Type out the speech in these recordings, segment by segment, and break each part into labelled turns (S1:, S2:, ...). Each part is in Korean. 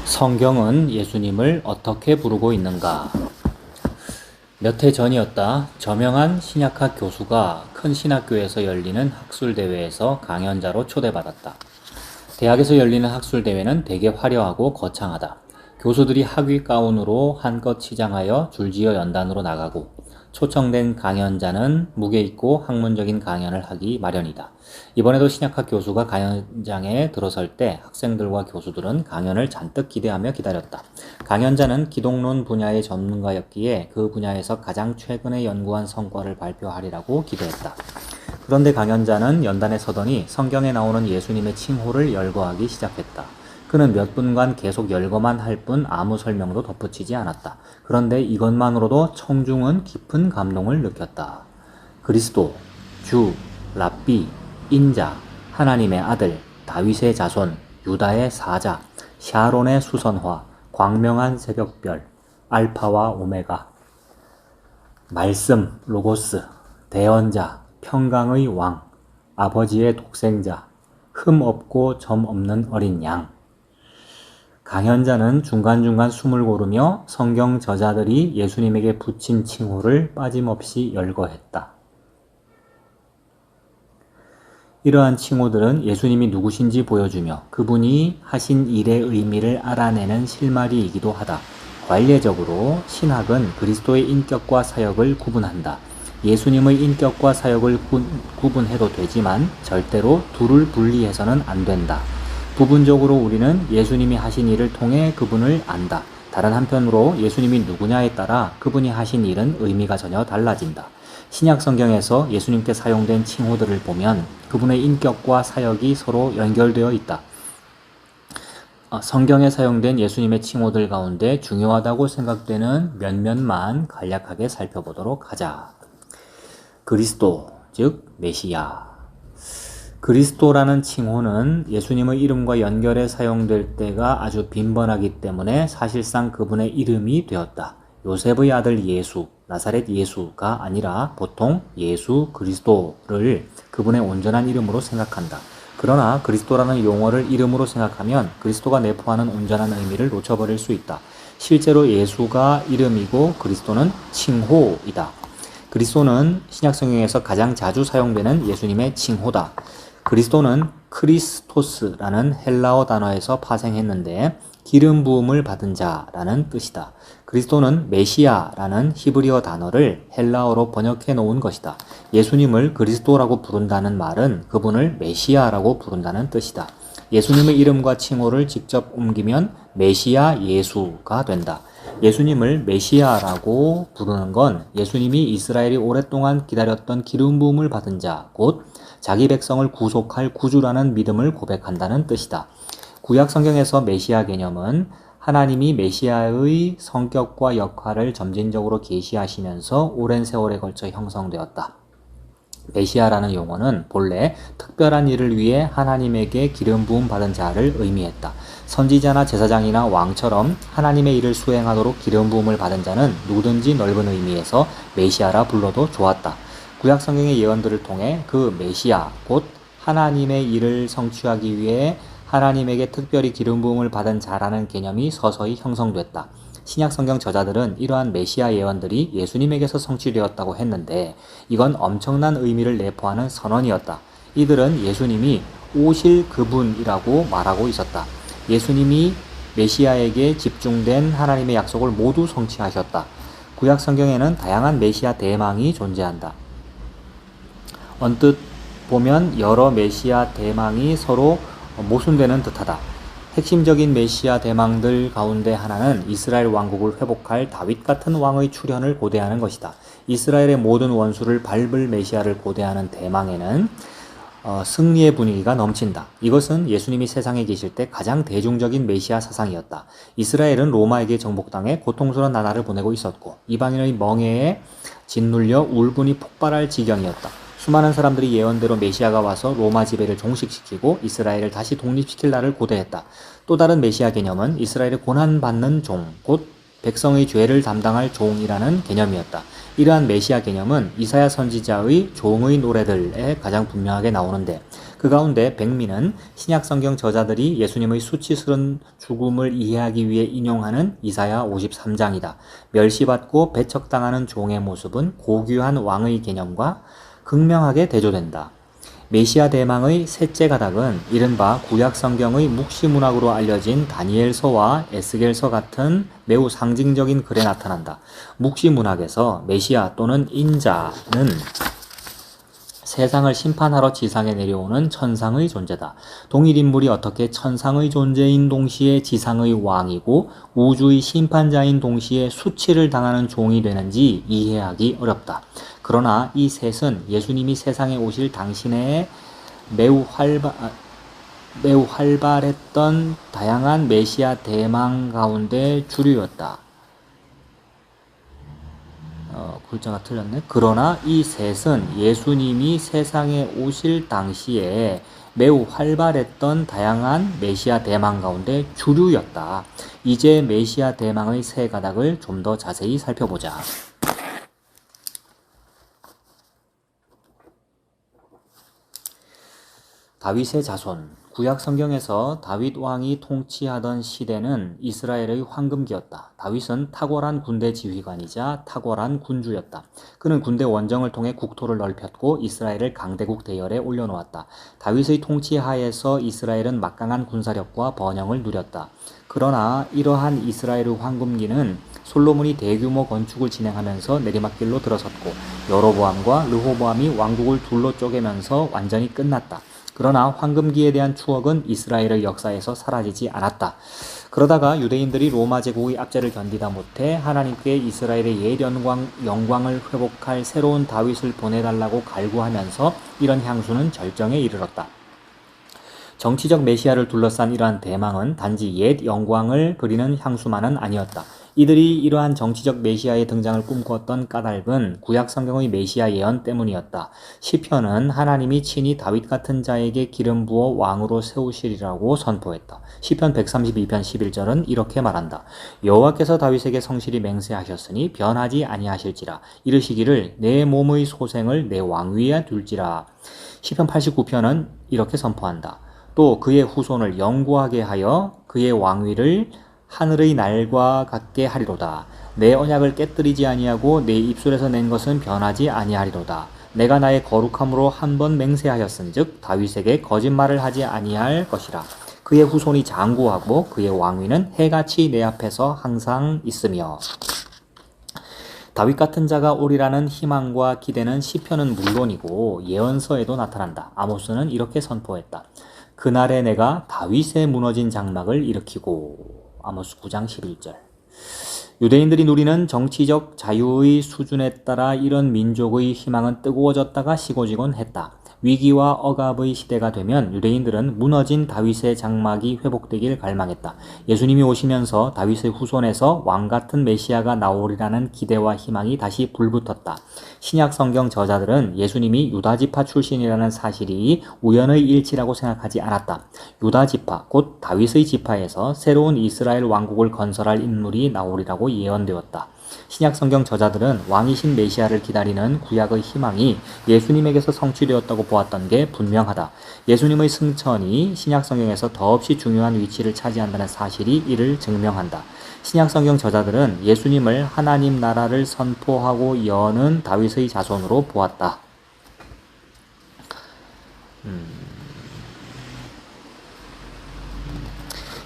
S1: 성경은 예수님을 어떻게 부르고 있는가? 몇 해 전이었다. 저명한 신약학 교수가 큰 신학교에서 열리는 학술대회에서 강연자로 초대받았다. 대학에서 열리는 학술대회는 되게 화려하고 거창하다. 교수들이 학위 가운으로 한껏 치장하여 줄지어 연단으로 나가고 초청된 강연자는 무게 있고 학문적인 강연을 하기 마련이다. 이번에도 신약학 교수가 강연장에 들어설 때 학생들과 교수들은 강연을 잔뜩 기대하며 기다렸다. 강연자는 기독론 분야의 전문가였기에 그 분야에서 가장 최근에 연구한 성과를 발표하리라고 기대했다. 그런데 강연자는 연단에 서더니 성경에 나오는 예수님의 칭호를 열거하기 시작했다. 그는 몇 분간 계속 열거만 할 뿐 아무 설명도 덧붙이지 않았다. 그런데 이것만으로도 청중은 깊은 감동을 느꼈다. 그리스도, 주, 랍비, 인자, 하나님의 아들, 다윗의 자손, 유다의 사자, 샤론의 수선화, 광명한 새벽별, 알파와 오메가, 말씀, 로고스, 대언자, 평강의 왕, 아버지의 독생자, 흠 없고 점 없는 어린 양. 강연자는 중간중간 숨을 고르며 성경 저자들이 예수님에게 붙인 칭호를 빠짐없이 열거했다. 이러한 칭호들은 예수님이 누구신지 보여주며 그분이 하신 일의 의미를 알아내는 실마리이기도 하다. 관례적으로 신학은 그리스도의 인격과 사역을 구분한다. 예수님의 인격과 사역을 구분해도 되지만 절대로 둘을 분리해서는 안 된다. 부분적으로 우리는 예수님이 하신 일을 통해 그분을 안다. 다른 한편으로 예수님이 누구냐에 따라 그분이 하신 일은 의미가 전혀 달라진다. 신약 성경에서 예수님께 사용된 칭호들을 보면 그분의 인격과 사역이 서로 연결되어 있다. 성경에 사용된 예수님의 칭호들 가운데 중요하다고 생각되는 몇몇만 간략하게 살펴보도록 하자. 그리스도, 즉 메시아. 그리스도라는 칭호는 예수님의 이름과 연결해 사용될 때가 아주 빈번하기 때문에 사실상 그분의 이름이 되었다. 요셉의 아들 예수, 나사렛 예수가 아니라 보통 예수 그리스도를 그분의 온전한 이름으로 생각한다. 그러나 그리스도라는 용어를 이름으로 생각하면 그리스도가 내포하는 온전한 의미를 놓쳐버릴 수 있다. 실제로 예수가 이름이고 그리스도는 칭호이다. 그리스도는 신약성경에서 가장 자주 사용되는 예수님의 칭호다. 그리스도는 크리스토스라는 헬라어 단어에서 파생했는데 기름 부음을 받은 자라는 뜻이다. 그리스도는 메시아라는 히브리어 단어를 헬라어로 번역해 놓은 것이다. 예수님을 그리스도라고 부른다는 말은 그분을 메시아라고 부른다는 뜻이다. 예수님의 이름과 칭호를 직접 옮기면 메시아 예수가 된다. 예수님을 메시아라고 부르는 건 예수님이 이스라엘이 오랫동안 기다렸던 기름 부음을 받은 자, 곧 자기 백성을 구속할 구주라는 믿음을 고백한다는 뜻이다. 구약 성경에서 메시아 개념은 하나님이 메시아의 성격과 역할을 점진적으로 계시하시면서 오랜 세월에 걸쳐 형성되었다. 메시아라는 용어는 본래 특별한 일을 위해 하나님에게 기름 부음 받은 자를 의미했다. 선지자나 제사장이나 왕처럼 하나님의 일을 수행하도록 기름 부음을 받은 자는 누구든지 넓은 의미에서 메시아라 불러도 좋았다. 구약 성경의 예언들을 통해 그 메시아, 곧 하나님의 일을 성취하기 위해 하나님에게 특별히 기름 부음을 받은 자라는 개념이 서서히 형성됐다. 신약 성경 저자들은 이러한 메시아 예언들이 예수님에게서 성취되었다고 했는데 이건 엄청난 의미를 내포하는 선언이었다. 이들은 예수님이 오실 그분이라고 말하고 있었다. 예수님이 메시아에게 집중된 하나님의 약속을 모두 성취하셨다. 구약 성경에는 다양한 메시아 대망이 존재한다. 언뜻 보면 여러 메시아 대망이 서로 모순되는 듯하다. 핵심적인 메시아 대망들 가운데 하나는 이스라엘 왕국을 회복할 다윗 같은 왕의 출현을 고대하는 것이다. 이스라엘의 모든 원수를 밟을 메시아를 고대하는 대망에는 승리의 분위기가 넘친다. 이것은 예수님이 세상에 계실 때 가장 대중적인 메시아 사상이었다. 이스라엘은 로마에게 정복당해 고통스러운 나날을 보내고 있었고 이방인의 멍에에 짓눌려 울분이 폭발할 지경이었다. 수많은 사람들이 예언대로 메시아가 와서 로마 지배를 종식시키고 이스라엘을 다시 독립시킬 날을 고대했다. 또 다른 메시아 개념은 이스라엘의 고난받는 종, 곧 백성의 죄를 담당할 종이라는 개념이었다. 이러한 메시아 개념은 이사야 선지자의 종의 노래들에 가장 분명하게 나오는데 그 가운데 백미는 신약성경 저자들이 예수님의 수치스러운 죽음을 이해하기 위해 인용하는 이사야 53장이다. 멸시받고 배척당하는 종의 모습은 고귀한 왕의 개념과 극명하게 대조된다. 메시아 대망의 셋째 가닥은 이른바 구약성경의 묵시문학으로 알려진 다니엘서와 에스겔서 같은 매우 상징적인 글에 나타난다. 묵시문학에서 메시아 또는 인자는 세상을 심판하러 지상에 내려오는 천상의 존재다. 동일 인물이 어떻게 천상의 존재인 동시에 지상의 왕이고 우주의 심판자인 동시에 수치를 당하는 종이 되는지 이해하기 어렵다. 그러나 이 셋은 예수님이 세상에 오실 당시에 매우 활발했던 다양한 메시아 대망 가운데 주류였다. 글자가 틀렸네. 그러나 이 셋은 예수님이 세상에 오실 당시에 매우 활발했던 다양한 메시아 대망 가운데 주류였다. 이제 메시아 대망의 세 가닥을 좀 더 자세히 살펴보자. 다윗의 자손. 구약 성경에서 다윗 왕이 통치하던 시대는 이스라엘의 황금기였다. 다윗은 탁월한 군대 지휘관이자 탁월한 군주였다. 그는 군대 원정을 통해 국토를 넓혔고 이스라엘을 강대국 대열에 올려놓았다. 다윗의 통치 하에서 이스라엘은 막강한 군사력과 번영을 누렸다. 그러나 이러한 이스라엘의 황금기는 솔로몬이 대규모 건축을 진행하면서 내리막길로 들어섰고 여로보암과 르호보암이 왕국을 둘로 쪼개면서 완전히 끝났다. 그러나 황금기에 대한 추억은 이스라엘의 역사에서 사라지지 않았다. 그러다가 유대인들이 로마 제국의 압제를 견디다 못해 하나님께 이스라엘의 옛 영광을 회복할 새로운 다윗을 보내달라고 갈구하면서 이런 향수는 절정에 이르렀다. 정치적 메시아를 둘러싼 이러한 대망은 단지 옛 영광을 그리는 향수만은 아니었다. 이들이 이러한 정치적 메시아의 등장을 꿈꾸었던 까닭은 구약 성경의 메시아 예언 때문이었다. 시편은 하나님이 친히 다윗 같은 자에게 기름 부어 왕으로 세우시리라고 선포했다. 시편 132편 11절은 이렇게 말한다. 여호와께서 다윗에게 성실히 맹세하셨으니 변하지 아니하실지라. 이르시기를 내 몸의 소생을 내 왕위에 둘지라. 시편 89편은 이렇게 선포한다. 또 그의 후손을 영구하게 하여 그의 왕위를 하늘의 날과 같게 하리로다. 내 언약을 깨뜨리지 아니하고 내 입술에서 낸 것은 변하지 아니하리로다. 내가 나의 거룩함으로 한 번 맹세하였은즉 다윗에게 거짓말을 하지 아니할 것이라. 그의 후손이 장구하고 그의 왕위는 해같이 내 앞에서 항상 있으며. 다윗 같은 자가 오리라는 희망과 기대는 시편은 물론이고 예언서에도 나타난다. 아모스는 이렇게 선포했다. 그날에 내가 다윗의 무너진 장막을 일으키고. 아모스 9장 11절. 유대인들이 누리는 정치적 자유의 수준에 따라 이런 민족의 희망은 뜨거워졌다가 식어지곤 했다. 위기와 억압의 시대가 되면 유대인들은 무너진 다윗의 장막이 회복되길 갈망했다. 예수님이 오시면서 다윗의 후손에서 왕같은 메시아가 나오리라는 기대와 희망이 다시 불붙었다. 신약 성경 저자들은 예수님이 유다지파 출신이라는 사실이 우연의 일치라고 생각하지 않았다. 유다지파, 곧 다윗의 지파에서 새로운 이스라엘 왕국을 건설할 인물이 나오리라고 예언되었다. 신약 성경 저자들은 왕이신 메시아를 기다리는 구약의 희망이 예수님에게서 성취되었다고 보았던 게 분명하다. 예수님의 승천이 신약 성경에서 더없이 중요한 위치를 차지한다는 사실이 이를 증명한다. 신약 성경 저자들은 예수님을 하나님 나라를 선포하고 여는 다윗의 자손으로 보았다.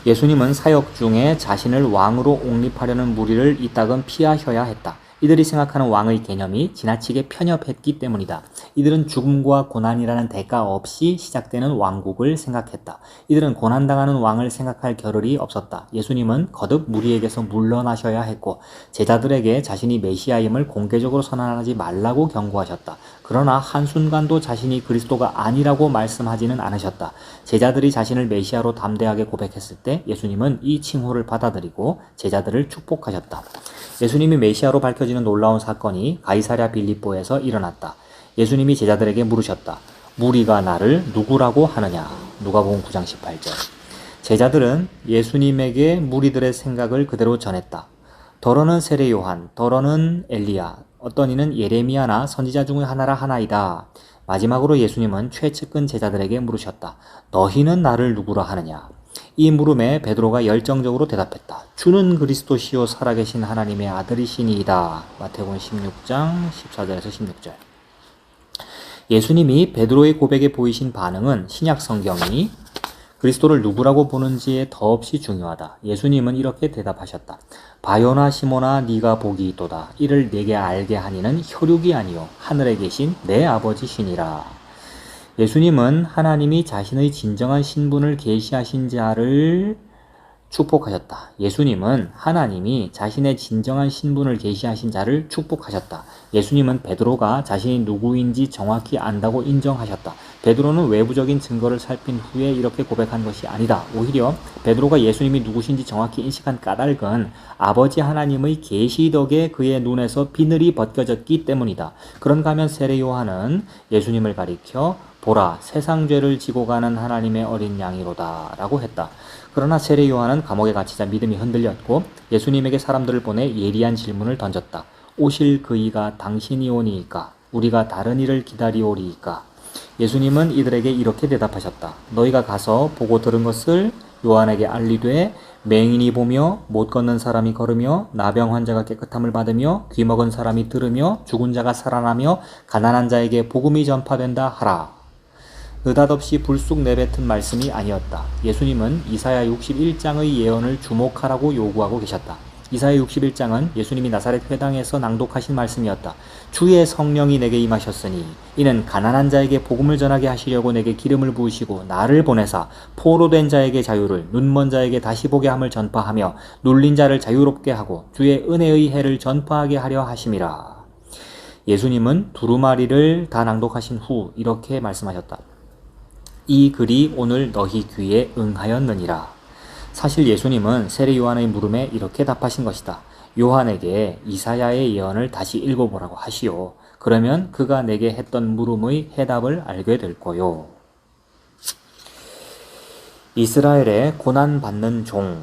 S1: 예수님은 사역 중에 자신을 왕으로 옹립하려는 무리를 이따금 피하셔야 했다. 이들이 생각하는 왕의 개념이 지나치게 편협했기 때문이다. 이들은 죽음과 고난이라는 대가 없이 시작되는 왕국을 생각했다. 이들은 고난당하는 왕을 생각할 겨를이 없었다. 예수님은 거듭 무리에게서 물러나셔야 했고 제자들에게 자신이 메시아임을 공개적으로 선언하지 말라고 경고하셨다. 그러나 한순간도 자신이 그리스도가 아니라고 말씀하지는 않으셨다. 제자들이 자신을 메시아로 담대하게 고백했을 때 예수님은 이 칭호를 받아들이고 제자들을 축복하셨다. 예수님이 메시아로 밝혀지는 놀라운 사건이 가이사랴 빌립보에서 일어났다. 예수님이 제자들에게 물으셨다. 무리가 나를 누구라고 하느냐? 누가복음 9장 18절. 제자들은 예수님에게 무리들의 생각을 그대로 전했다. 더러는 세례 요한, 더러는 엘리야, 어떤 이는 예레미야나 선지자 중의 하나라 하나이다. 마지막으로 예수님은 최측근 제자들에게 물으셨다. 너희는 나를 누구라 하느냐? 이 물음에 베드로가 열정적으로 대답했다. 주는 그리스도시요 살아계신 하나님의 아들이시니이다. 마태복음 16장 14절에서 16절. 예수님이 베드로의 고백에 보이신 반응은 신약 성경이 그리스도를 누구라고 보는지에 더없이 중요하다. 예수님은 이렇게 대답하셨다. 바요나 시모나 네가 복이 있도다. 이를 내게 알게 하니는 혈육이 아니요 하늘에 계신 내 아버지시니라. 예수님은 하나님이 자신의 진정한 신분을 계시하신 자를 축복하셨다. 예수님은 하나님이 자신의 진정한 신분을 계시하신 자를 축복하셨다. 예수님은 베드로가 자신이 누구인지 정확히 안다고 인정하셨다. 베드로는 외부적인 증거를 살핀 후에 이렇게 고백한 것이 아니다. 오히려 베드로가 예수님이 누구신지 정확히 인식한 까닭은 아버지 하나님의 계시 덕에 그의 눈에서 비늘이 벗겨졌기 때문이다. 그런가 하면 세례 요한은 예수님을 가리켜 보라 세상 죄를 지고 가는 하나님의 어린 양이로다 라고 했다. 그러나 세례 요한은 감옥에 갇히자 믿음이 흔들렸고 예수님에게 사람들을 보내 예리한 질문을 던졌다. 오실 그이가 당신이 오니이까? 우리가 다른 이를 기다리오리이까? 예수님은 이들에게 이렇게 대답하셨다. 너희가 가서 보고 들은 것을 요한에게 알리되 맹인이 보며 못 걷는 사람이 걸으며 나병 환자가 깨끗함을 받으며 귀먹은 사람이 들으며 죽은 자가 살아나며 가난한 자에게 복음이 전파된다 하라. 느닷없이 불쑥 내뱉은 말씀이 아니었다. 예수님은 이사야 61장의 예언을 주목하라고 요구하고 계셨다. 이사야 61장은 예수님이 나사렛 회당에서 낭독하신 말씀이었다. 주의 성령이 내게 임하셨으니 이는 가난한 자에게 복음을 전하게 하시려고 내게 기름을 부으시고 나를 보내사 포로된 자에게 자유를 눈먼 자에게 다시 보게 함을 전파하며 눌린 자를 자유롭게 하고 주의 은혜의 해를 전파하게 하려 하심이라. 예수님은 두루마리를 다 낭독하신 후 이렇게 말씀하셨다. 이 글이 오늘 너희 귀에 응하였느니라. 사실 예수님은 세례 요한의 물음에 이렇게 답하신 것이다. 요한에게 이사야의 예언을 다시 읽어보라고 하시오. 그러면 그가 내게 했던 물음의 해답을 알게 될 거요. 이스라엘의 고난받는 종.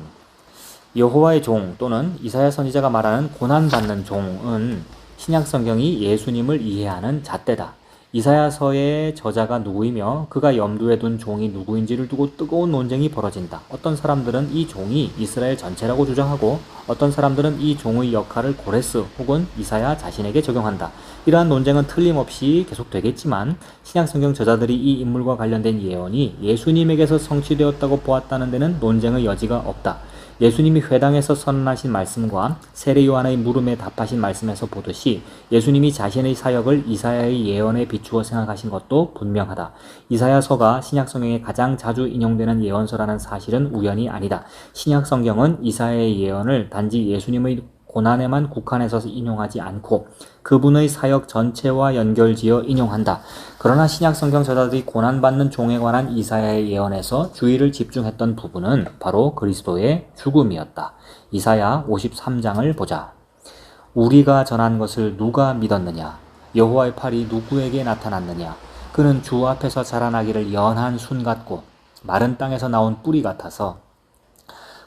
S1: 여호와의 종 또는 이사야 선지자가 말하는 고난받는 종은 신약 성경이 예수님을 이해하는 잣대다. 이사야서의 저자가 누구이며 그가 염두에 둔 종이 누구인지를 두고 뜨거운 논쟁이 벌어진다. 어떤 사람들은 이 종이 이스라엘 전체라고 주장하고 어떤 사람들은 이 종의 역할을 고레스 혹은 이사야 자신에게 적용한다. 이러한 논쟁은 틀림없이 계속되겠지만 신약성경 저자들이 이 인물과 관련된 예언이 예수님에게서 성취되었다고 보았다는 데는 논쟁의 여지가 없다. 예수님이 회당에서 선언하신 말씀과 세례 요한의 물음에 답하신 말씀에서 보듯이 예수님이 자신의 사역을 이사야의 예언에 비추어 생각하신 것도 분명하다. 이사야서가 신약성경에 가장 자주 인용되는 예언서라는 사실은 우연이 아니다. 신약성경은 이사야의 예언을 단지 예수님의 고난에만 국한해서 인용하지 않고 그분의 사역 전체와 연결지어 인용한다. 그러나 신약성경 저자들이 고난받는 종에 관한 이사야의 예언에서 주의를 집중했던 부분은 바로 그리스도의 죽음이었다. 이사야 53장을 보자. 우리가 전한 것을 누가 믿었느냐? 여호와의 팔이 누구에게 나타났느냐? 그는 주 앞에서 자라나기를 연한 순 같고 마른 땅에서 나온 뿌리 같아서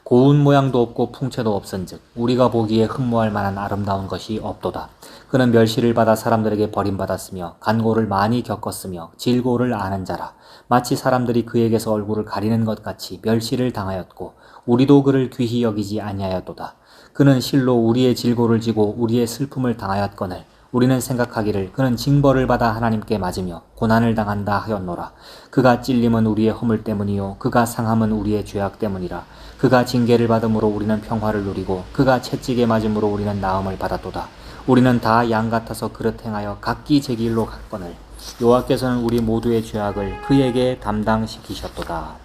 S1: 고운 모양도 없고 풍채도 없은즉 우리가 보기에 흠모할 만한 아름다운 것이 없도다. 그는 멸시를 받아 사람들에게 버림받았으며 간고를 많이 겪었으며 질고를 아는 자라. 마치 사람들이 그에게서 얼굴을 가리는 것 같이 멸시를 당하였고 우리도 그를 귀히 여기지 아니하였도다. 그는 실로 우리의 질고를 지고 우리의 슬픔을 당하였거늘 우리는 생각하기를 그는 징벌을 받아 하나님께 맞으며 고난을 당한다 하였노라. 그가 찔림은 우리의 허물 때문이요 그가 상함은 우리의 죄악 때문이라. 그가 징계를 받음으로 우리는 평화를 누리고 그가 채찍에 맞음으로 우리는 나음을 받았도다. 우리는 다 양 같아서 그릇 행하여 각기 제 길로 갔거늘 여호와께서는 우리 모두의 죄악을 그에게 담당시키셨도다.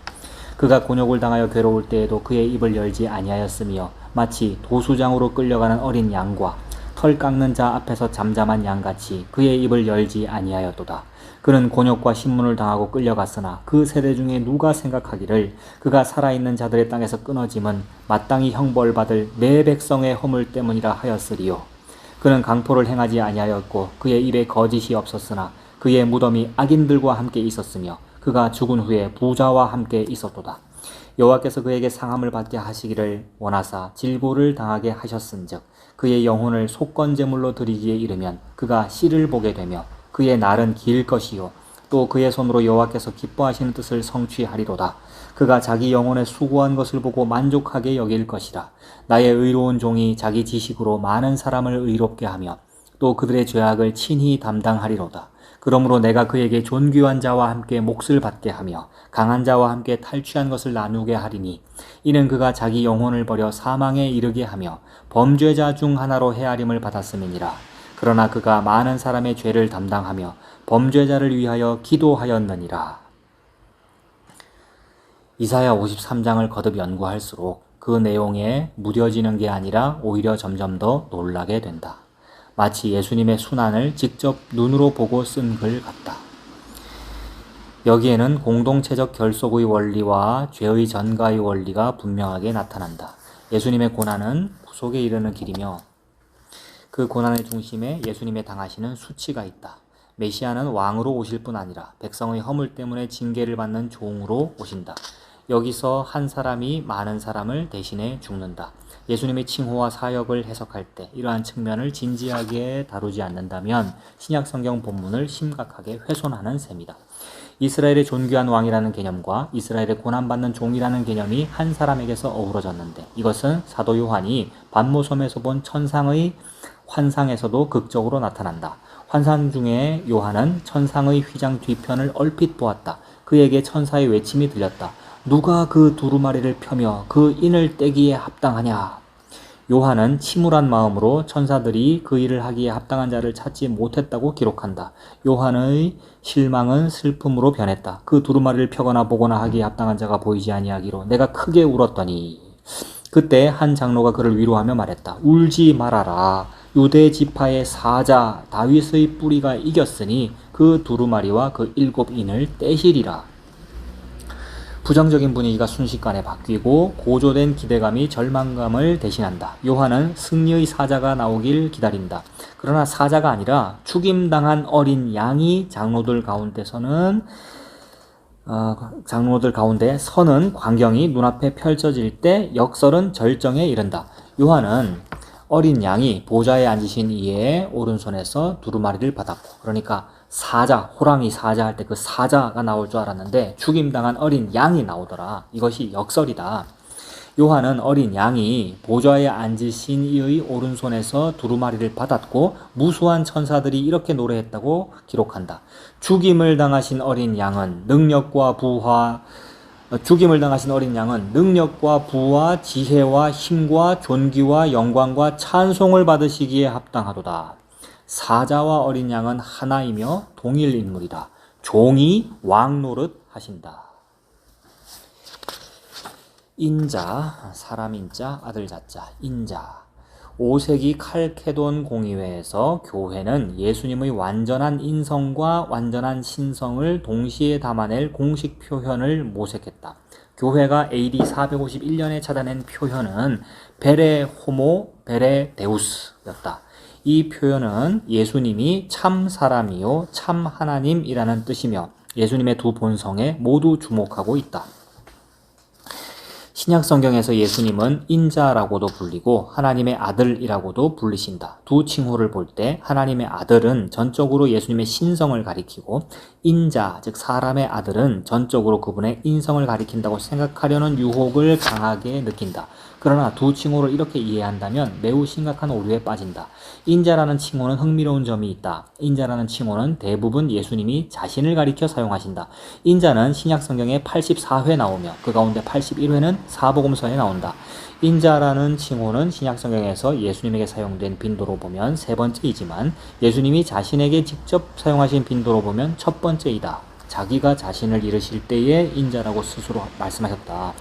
S1: 그가 곤욕을 당하여 괴로울 때에도 그의 입을 열지 아니하였으며 마치 도수장으로 끌려가는 어린 양과 털 깎는 자 앞에서 잠잠한 양같이 그의 입을 열지 아니하였도다. 그는 곤욕과 신문을 당하고 끌려갔으나 그 세대 중에 누가 생각하기를 그가 살아있는 자들의 땅에서 끊어짐은 마땅히 형벌받을 내 백성의 허물 때문이라 하였으리요. 그는 강포를 행하지 아니하였고 그의 입에 거짓이 없었으나 그의 무덤이 악인들과 함께 있었으며 그가 죽은 후에 부자와 함께 있었도다. 여호와께서 그에게 상함을 받게 하시기를 원하사 질고를 당하게 하셨은즉 그의 영혼을 속건제물로 드리기에 이르면 그가 씨를 보게 되며 그의 날은 길 것이요 또 그의 손으로 여호와께서 기뻐하시는 뜻을 성취하리로다. 그가 자기 영혼에 수고한 것을 보고 만족하게 여길 것이라. 나의 의로운 종이 자기 지식으로 많은 사람을 의롭게 하며 또 그들의 죄악을 친히 담당하리로다. 그러므로 내가 그에게 존귀한 자와 함께 몫을 받게 하며 강한 자와 함께 탈취한 것을 나누게 하리니 이는 그가 자기 영혼을 버려 사망에 이르게 하며 범죄자 중 하나로 헤아림을 받았음이니라. 그러나 그가 많은 사람의 죄를 담당하며 범죄자를 위하여 기도하였느니라. 이사야 53장을 거듭 연구할수록 그 내용에 무뎌지는 게 아니라 오히려 점점 더 놀라게 된다. 마치 예수님의 순환을 직접 눈으로 보고 쓴 글 같다. 여기에는 공동체적 결속의 원리와 죄의 전가의 원리가 분명하게 나타난다. 예수님의 고난은 구속에 이르는 길이며 그 고난의 중심에 예수님의 당하시는 수치가 있다. 메시아는 왕으로 오실 뿐 아니라 백성의 허물 때문에 징계를 받는 종으로 오신다. 여기서 한 사람이 많은 사람을 대신해 죽는다. 예수님의 칭호와 사역을 해석할 때 이러한 측면을 진지하게 다루지 않는다면 신약성경 본문을 심각하게 훼손하는 셈이다. 이스라엘의 존귀한 왕이라는 개념과 이스라엘의 고난받는 종이라는 개념이 한 사람에게서 어우러졌는데 이것은 사도 요한이 반모섬에서 본 천상의 환상에서도 극적으로 나타난다. 환상 중에 요한은 천상의 휘장 뒤편을 얼핏 보았다. 그에게 천사의 외침이 들렸다. 누가 그 두루마리를 펴며 그 인을 떼기에 합당하냐? 요한은 침울한 마음으로 천사들이 그 일을 하기에 합당한 자를 찾지 못했다고 기록한다. 요한의 실망은 슬픔으로 변했다. 그 두루마리를 펴거나 보거나 하기에 합당한 자가 보이지 아니하기로 내가 크게 울었더니 그때 한 장로가 그를 위로하며 말했다. 울지 말아라. 유대 지파의 사자 다윗의 뿌리가 이겼으니 그 두루마리와 그 7인을 떼시리라. 부정적인 분위기가 순식간에 바뀌고 고조된 기대감이 절망감을 대신한다. 요한은 승리의 사자가 나오길 기다린다. 그러나 사자가 아니라 죽임당한 어린 양이 장로들 가운데 서는 광경이 눈앞에 펼쳐질 때 역설은 절정에 이른다. 요한은 어린 양이 보좌에 앉으신 이의 오른손에서 두루마리를 받았고, 그러니까 사자, 호랑이 사자 할 때 그 사자가 나올 줄 알았는데 죽임당한 어린 양이 나오더라. 이것이 역설이다. 요한은 어린 양이 보좌에 앉으신 이의 오른손에서 두루마리를 받았고 무수한 천사들이 이렇게 노래했다고 기록한다. 죽임을 당하신 어린 양은 능력과 부와 지혜와 힘과 존귀와 영광과 찬송을 받으시기에 합당하도다. 사자와 어린 양은 하나이며 동일 인물이다. 종이 왕 노릇 하신다. 인자, 사람 인자, 아들 자자, 인자. 5세기 칼케돈 공의회에서 교회는 예수님의 완전한 인성과 완전한 신성을 동시에 담아낼 공식 표현을 모색했다. 교회가 AD 451년에 찾아낸 표현은 베레 호모 베레 데우스였다. 이 표현은 예수님이 참 사람이요 참 하나님이라는 뜻이며 예수님의 두 본성에 모두 주목하고 있다. 신약 성경에서 예수님은 인자라고도 불리고 하나님의 아들이라고도 불리신다. 두 칭호를 볼 때 하나님의 아들은 전적으로 예수님의 신성을 가리키고 인자, 즉 사람의 아들은 전적으로 그분의 인성을 가리킨다고 생각하려는 유혹을 강하게 느낀다. 그러나 두 칭호를 이렇게 이해한다면 매우 심각한 오류에 빠진다. 인자라는 칭호는 흥미로운 점이 있다. 인자라는 칭호는 대부분 예수님이 자신을 가리켜 사용하신다. 인자는 신약 성경에 84회 나오며 그 가운데 81회는 사복음서에 나온다. 인자라는 칭호는 신약 성경에서 예수님에게 사용된 빈도로 보면 세 번째이지만 예수님이 자신에게 직접 사용하신 빈도로 보면 첫 번째이다. 자기가 자신을 이르실 때에 인자라고 스스로 말씀하셨다.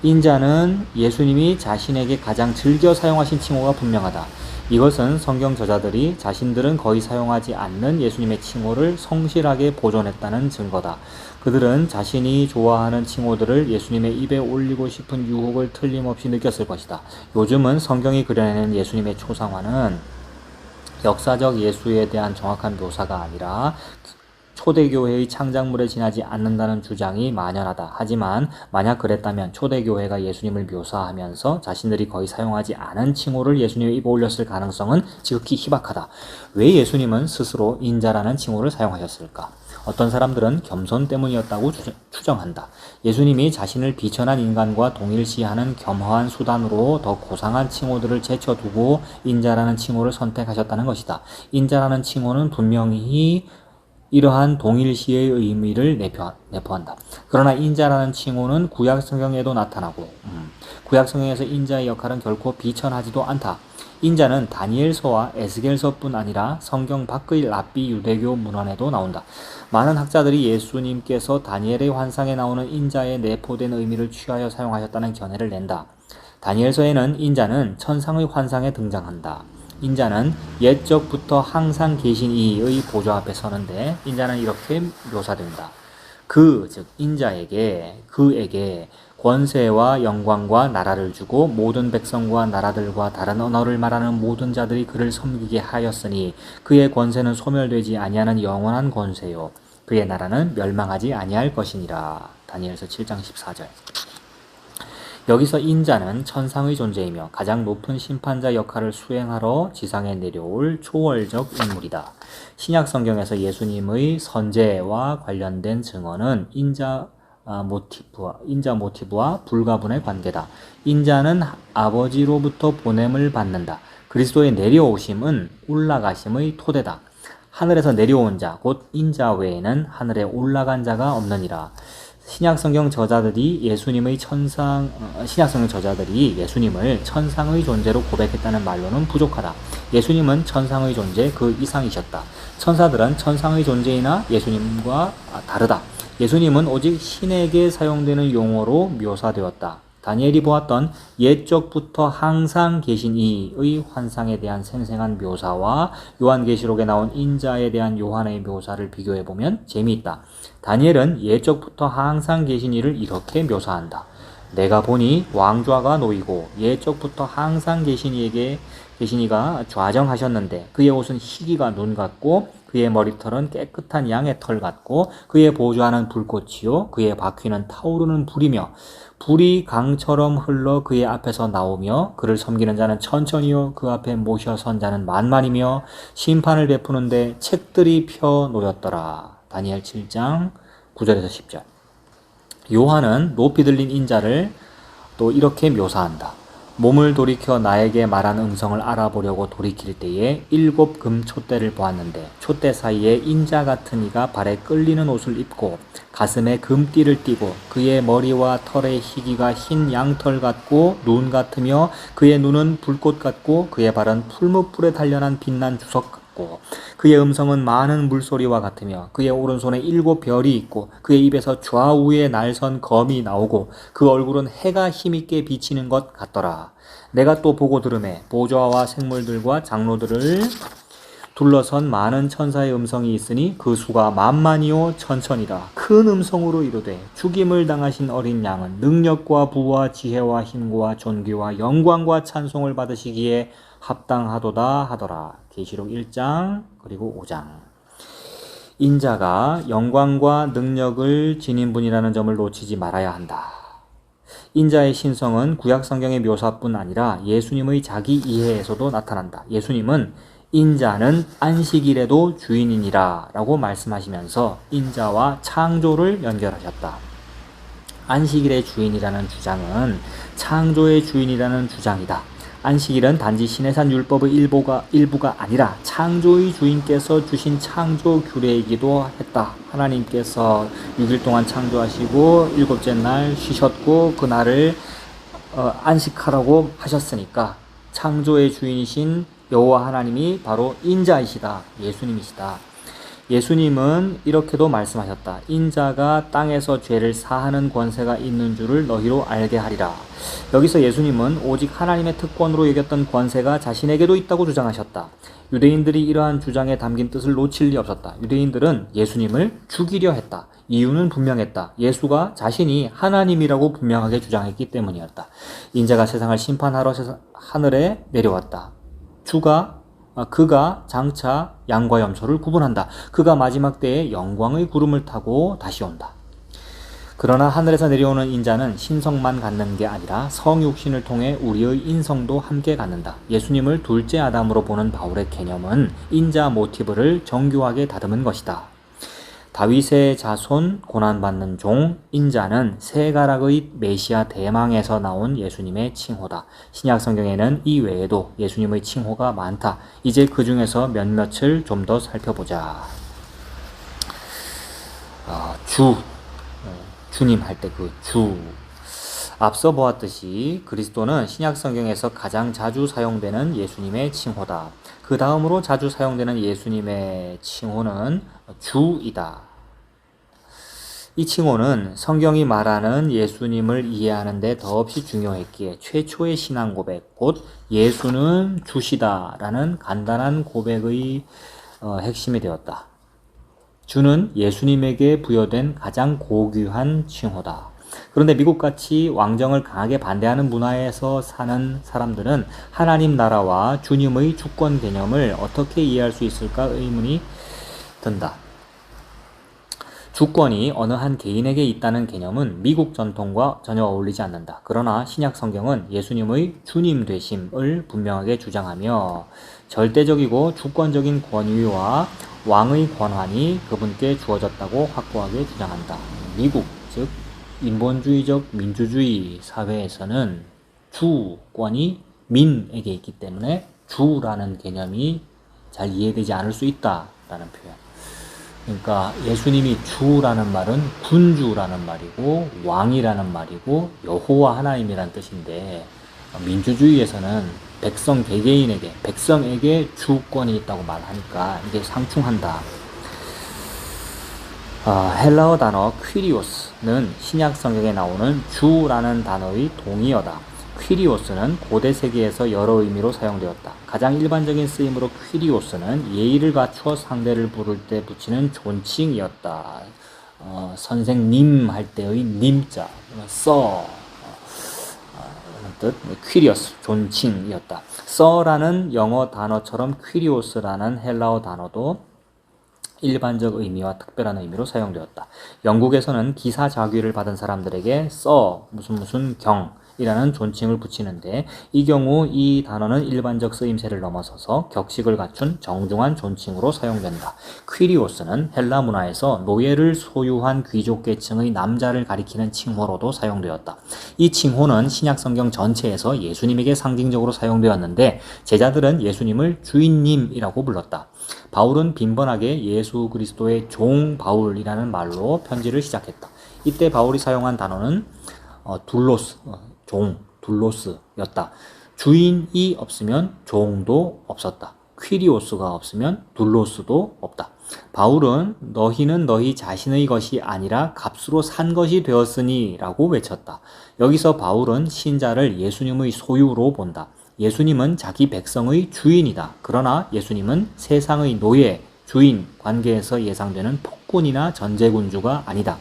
S1: 인자는 예수님이 자신에게 가장 즐겨 사용하신 칭호가 분명하다. 이것은 성경 저자들이 자신들은 거의 사용하지 않는 예수님의 칭호를 성실하게 보존했다는 증거다. 그들은 자신이 좋아하는 칭호들을 예수님의 입에 올리고 싶은 유혹을 틀림없이 느꼈을 것이다. 요즘은 성경이 그려내는 예수님의 초상화는 역사적 예수에 대한 정확한 묘사가 아니라 초대교회의 창작물에 지나지 않는다는 주장이 만연하다. 하지만 만약 그랬다면 초대교회가 예수님을 묘사하면서 자신들이 거의 사용하지 않은 칭호를 예수님의 입에 올렸을 가능성은 지극히 희박하다. 왜 예수님은 스스로 인자라는 칭호를 사용하셨을까? 어떤 사람들은 겸손 때문이었다고 추정한다. 예수님이 자신을 비천한 인간과 동일시하는 겸허한 수단으로 더 고상한 칭호들을 제쳐두고 인자라는 칭호를 선택하셨다는 것이다. 인자라는 칭호는 분명히 이러한 동일시의 의미를 내포한다. 그러나 인자라는 칭호는 구약 성경에도 나타나고 구약 성경에서 인자의 역할은 결코 비천하지도 않다. 인자는 다니엘서와 에스겔서뿐 아니라 성경 밖의 랍비 유대교 문헌에도 나온다. 많은 학자들이 예수님께서 다니엘의 환상에 나오는 인자에 내포된 의미를 취하여 사용하셨다는 견해를 낸다. 다니엘서에는 인자는 천상의 환상에 등장한다. 인자는 옛적부터 항상 계신 이의 보좌 앞에 서는데 인자는 이렇게 묘사된다. 즉 그에게 권세와 영광과 나라를 주고 모든 백성과 나라들과 다른 언어를 말하는 모든 자들이 그를 섬기게 하였으니 그의 권세는 소멸되지 아니하는 영원한 권세요 그의 나라는 멸망하지 아니할 것이니라. 다니엘서 7장 14절. 여기서 인자는 천상의 존재이며 가장 높은 심판자 역할을 수행하러 지상에 내려올 초월적 인물이다. 신약 성경에서 예수님의 선제와 관련된 증언은 인자 모티브와 불가분의 관계다. 인자는 아버지로부터 보냄을 받는다. 그리스도의 내려오심은 올라가심의 토대다. 하늘에서 내려온 자, 곧 인자 외에는 하늘에 올라간 자가 없느니라. 신약성경 저자들이 예수님을 천상의 존재로 고백했다는 말로는 부족하다. 예수님은 천상의 존재 그 이상이셨다. 천사들은 천상의 존재이나 예수님과 다르다. 예수님은 오직 신에게 사용되는 용어로 묘사되었다. 다니엘이 보았던 옛적부터 항상 계신 이의 환상에 대한 생생한 묘사와 요한계시록에 나온 인자에 대한 요한의 묘사를 비교해보면 재미있다. 다니엘은 옛적부터 항상 계신 이를 이렇게 묘사한다. 내가 보니 왕좌가 놓이고 옛적부터 항상 계신 이가 좌정하셨는데 그의 옷은 희기가 눈 같고 그의 머리털은 깨끗한 양의 털 같고 그의 보좌는 불꽃이요 그의 바퀴는 타오르는 불이며 불이 강처럼 흘러 그의 앞에서 나오며 그를 섬기는 자는 천천히요 그 앞에 모셔 선 자는 만만이며 심판을 베푸는데 책들이 펴 놓였더라. 다니엘 7장 9절에서 10절. 요한은 높이 들린 인자를 또 이렇게 묘사한다. 몸을 돌이켜 나에게 말한 음성을 알아보려고 돌이킬 때에 7 금촛대를 보았는데 촛대 사이에 인자 같은 이가 발에 끌리는 옷을 입고 가슴에 금띠를 띠고 그의 머리와 털의 희기가 흰 양털 같고 눈 같으며 그의 눈은 불꽃 같고 그의 발은 풀무불에 단련한 빛난 주석 같고 그의 음성은 많은 물소리와 같으며 그의 오른손에 7 별이 있고 그의 입에서 좌우에 날선 검이 나오고 그 얼굴은 해가 힘있게 비치는 것 같더라. 내가 또 보고 들으매 보좌와 생물들과 장로들을 둘러선 많은 천사의 음성이 있으니 그 수가 만만이요 천천이라. 큰 음성으로 이르되 죽임을 당하신 어린 양은 능력과 부와 지혜와 힘과 존귀와 영광과 찬송을 받으시기에 합당하도다 하더라. 계시록 1장 그리고 5장. 인자가 영광과 능력을 지닌 분이라는 점을 놓치지 말아야 한다. 인자의 신성은 구약 성경의 묘사뿐 아니라 예수님의 자기 이해에서도 나타난다. 예수님은 인자는 안식일에도 주인이니라 라고 말씀하시면서 인자와 창조를 연결하셨다. 안식일의 주인이라는 주장은 창조의 주인이라는 주장이다. 안식일은 단지 시내산 율법의 일부가 아니라 창조의 주인께서 주신 창조 규례이기도 했다. 하나님께서 6일 동안 창조하시고 7째 날 쉬셨고 그 날을 안식하라고 하셨으니까 창조의 주인이신 여호와 하나님이 바로 인자이시다. 예수님이시다. 예수님은 이렇게도 말씀하셨다. 인자가 땅에서 죄를 사하는 권세가 있는 줄을 너희로 알게 하리라. 여기서 예수님은 오직 하나님의 특권으로 여겼던 권세가 자신에게도 있다고 주장하셨다. 유대인들이 이러한 주장에 담긴 뜻을 놓칠 리 없었다. 유대인들은 예수님을 죽이려 했다. 이유는 분명했다. 예수가 자신이 하나님이라고 분명하게 주장했기 때문이었다. 인자가 세상을 심판하러 하늘에 내려왔다. 그가 장차 양과 염소를 구분한다. 그가 마지막 때에 영광의 구름을 타고 다시 온다. 그러나 하늘에서 내려오는 인자는 신성만 갖는 게 아니라 성육신을 통해 우리의 인성도 함께 갖는다. 예수님을 둘째 아담으로 보는 바울의 개념은 인자 모티브를 정교하게 다듬은 것이다. 다윗의 자손, 고난받는 종, 인자는 세 가락의 메시아 대망에서 나온 예수님의 칭호다. 신약 성경에는 이 외에도 예수님의 칭호가 많다. 이제 그 중에서 몇몇을 좀 더 살펴보자. 주님 할 때 그 주. 앞서 보았듯이 그리스도는 신약 성경에서 가장 자주 사용되는 예수님의 칭호다. 그 다음으로 자주 사용되는 예수님의 칭호는 주이다. 이 칭호는 성경이 말하는 예수님을 이해하는 데 더없이 중요했기에 최초의 신앙 고백, 곧 예수는 주시다 라는 간단한 고백의 핵심이 되었다. 주는 예수님에게 부여된 가장 고귀한 칭호다. 그런데 미국같이 왕정을 강하게 반대하는 문화에서 사는 사람들은 하나님 나라와 주님의 주권 개념을 어떻게 이해할 수 있을까 의문이 든다. 주권이 어느 한 개인에게 있다는 개념은 미국 전통과 전혀 어울리지 않는다. 그러나 신약 성경은 예수님의 주님 되심을 분명하게 주장하며 절대적이고 주권적인 권위와 왕의 권한이 그분께 주어졌다고 확고하게 주장한다. 미국, 즉 인본주의적 민주주의 사회에서는 주권이 민에게 있기 때문에 주라는 개념이 잘 이해되지 않을 수 있다라는 표현. 그러니까 예수님이 주라는 말은 군주라는 말이고 왕이라는 말이고 여호와 하나님이라는 뜻인데 민주주의에서는 백성 개개인에게 백성에게 주권이 있다고 말하니까 이게 상충한다. 헬라어 단어 퀴리오스는 신약 성경에 나오는 주라는 단어의 동의어다. 퀴리오스는 고대 세계에서 여러 의미로 사용되었다. 가장 일반적인 쓰임으로 퀴리오스는 예의를 갖추어 상대를 부를 때 붙이는 존칭이었다. 선생님 할 때의 님자, 써 뜻, 퀴리오스, 존칭이었다. 써라는 영어 단어처럼 퀴리오스라는 헬라어 단어도 일반적 의미와 특별한 의미로 사용되었다. 영국에서는 기사 자귀를 받은 사람들에게 써 무슨 경이라는 존칭을 붙이는데 이 경우 이 단어는 일반적 쓰임새를 넘어서서 격식을 갖춘 정중한 존칭으로 사용된다. 퀴리오스는 헬라 문화에서 노예를 소유한 귀족 계층의 남자를 가리키는 칭호로도 사용되었다. 이 칭호는 신약 성경 전체에서 예수님에게 상징적으로 사용되었는데 제자들은 예수님을 주인님이라고 불렀다. 바울은 빈번하게 예수 그리스도의 종 바울이라는 말로 편지를 시작했다. 이때 바울이 사용한 단어는 둘로스, 종, 둘로스였다. 주인이 없으면 종도 없었다. 퀴리오스가 없으면 둘로스도 없다. 바울은 너희는 너희 자신의 것이 아니라 값으로 산 것이 되었으니 라고 외쳤다. 여기서 바울은 신자를 예수님의 소유로 본다. 예수님은 자기 백성의 주인이다. 그러나 예수님은 세상의 노예, 주인 관계에서 예상되는 폭군이나 전제군주가 아니다.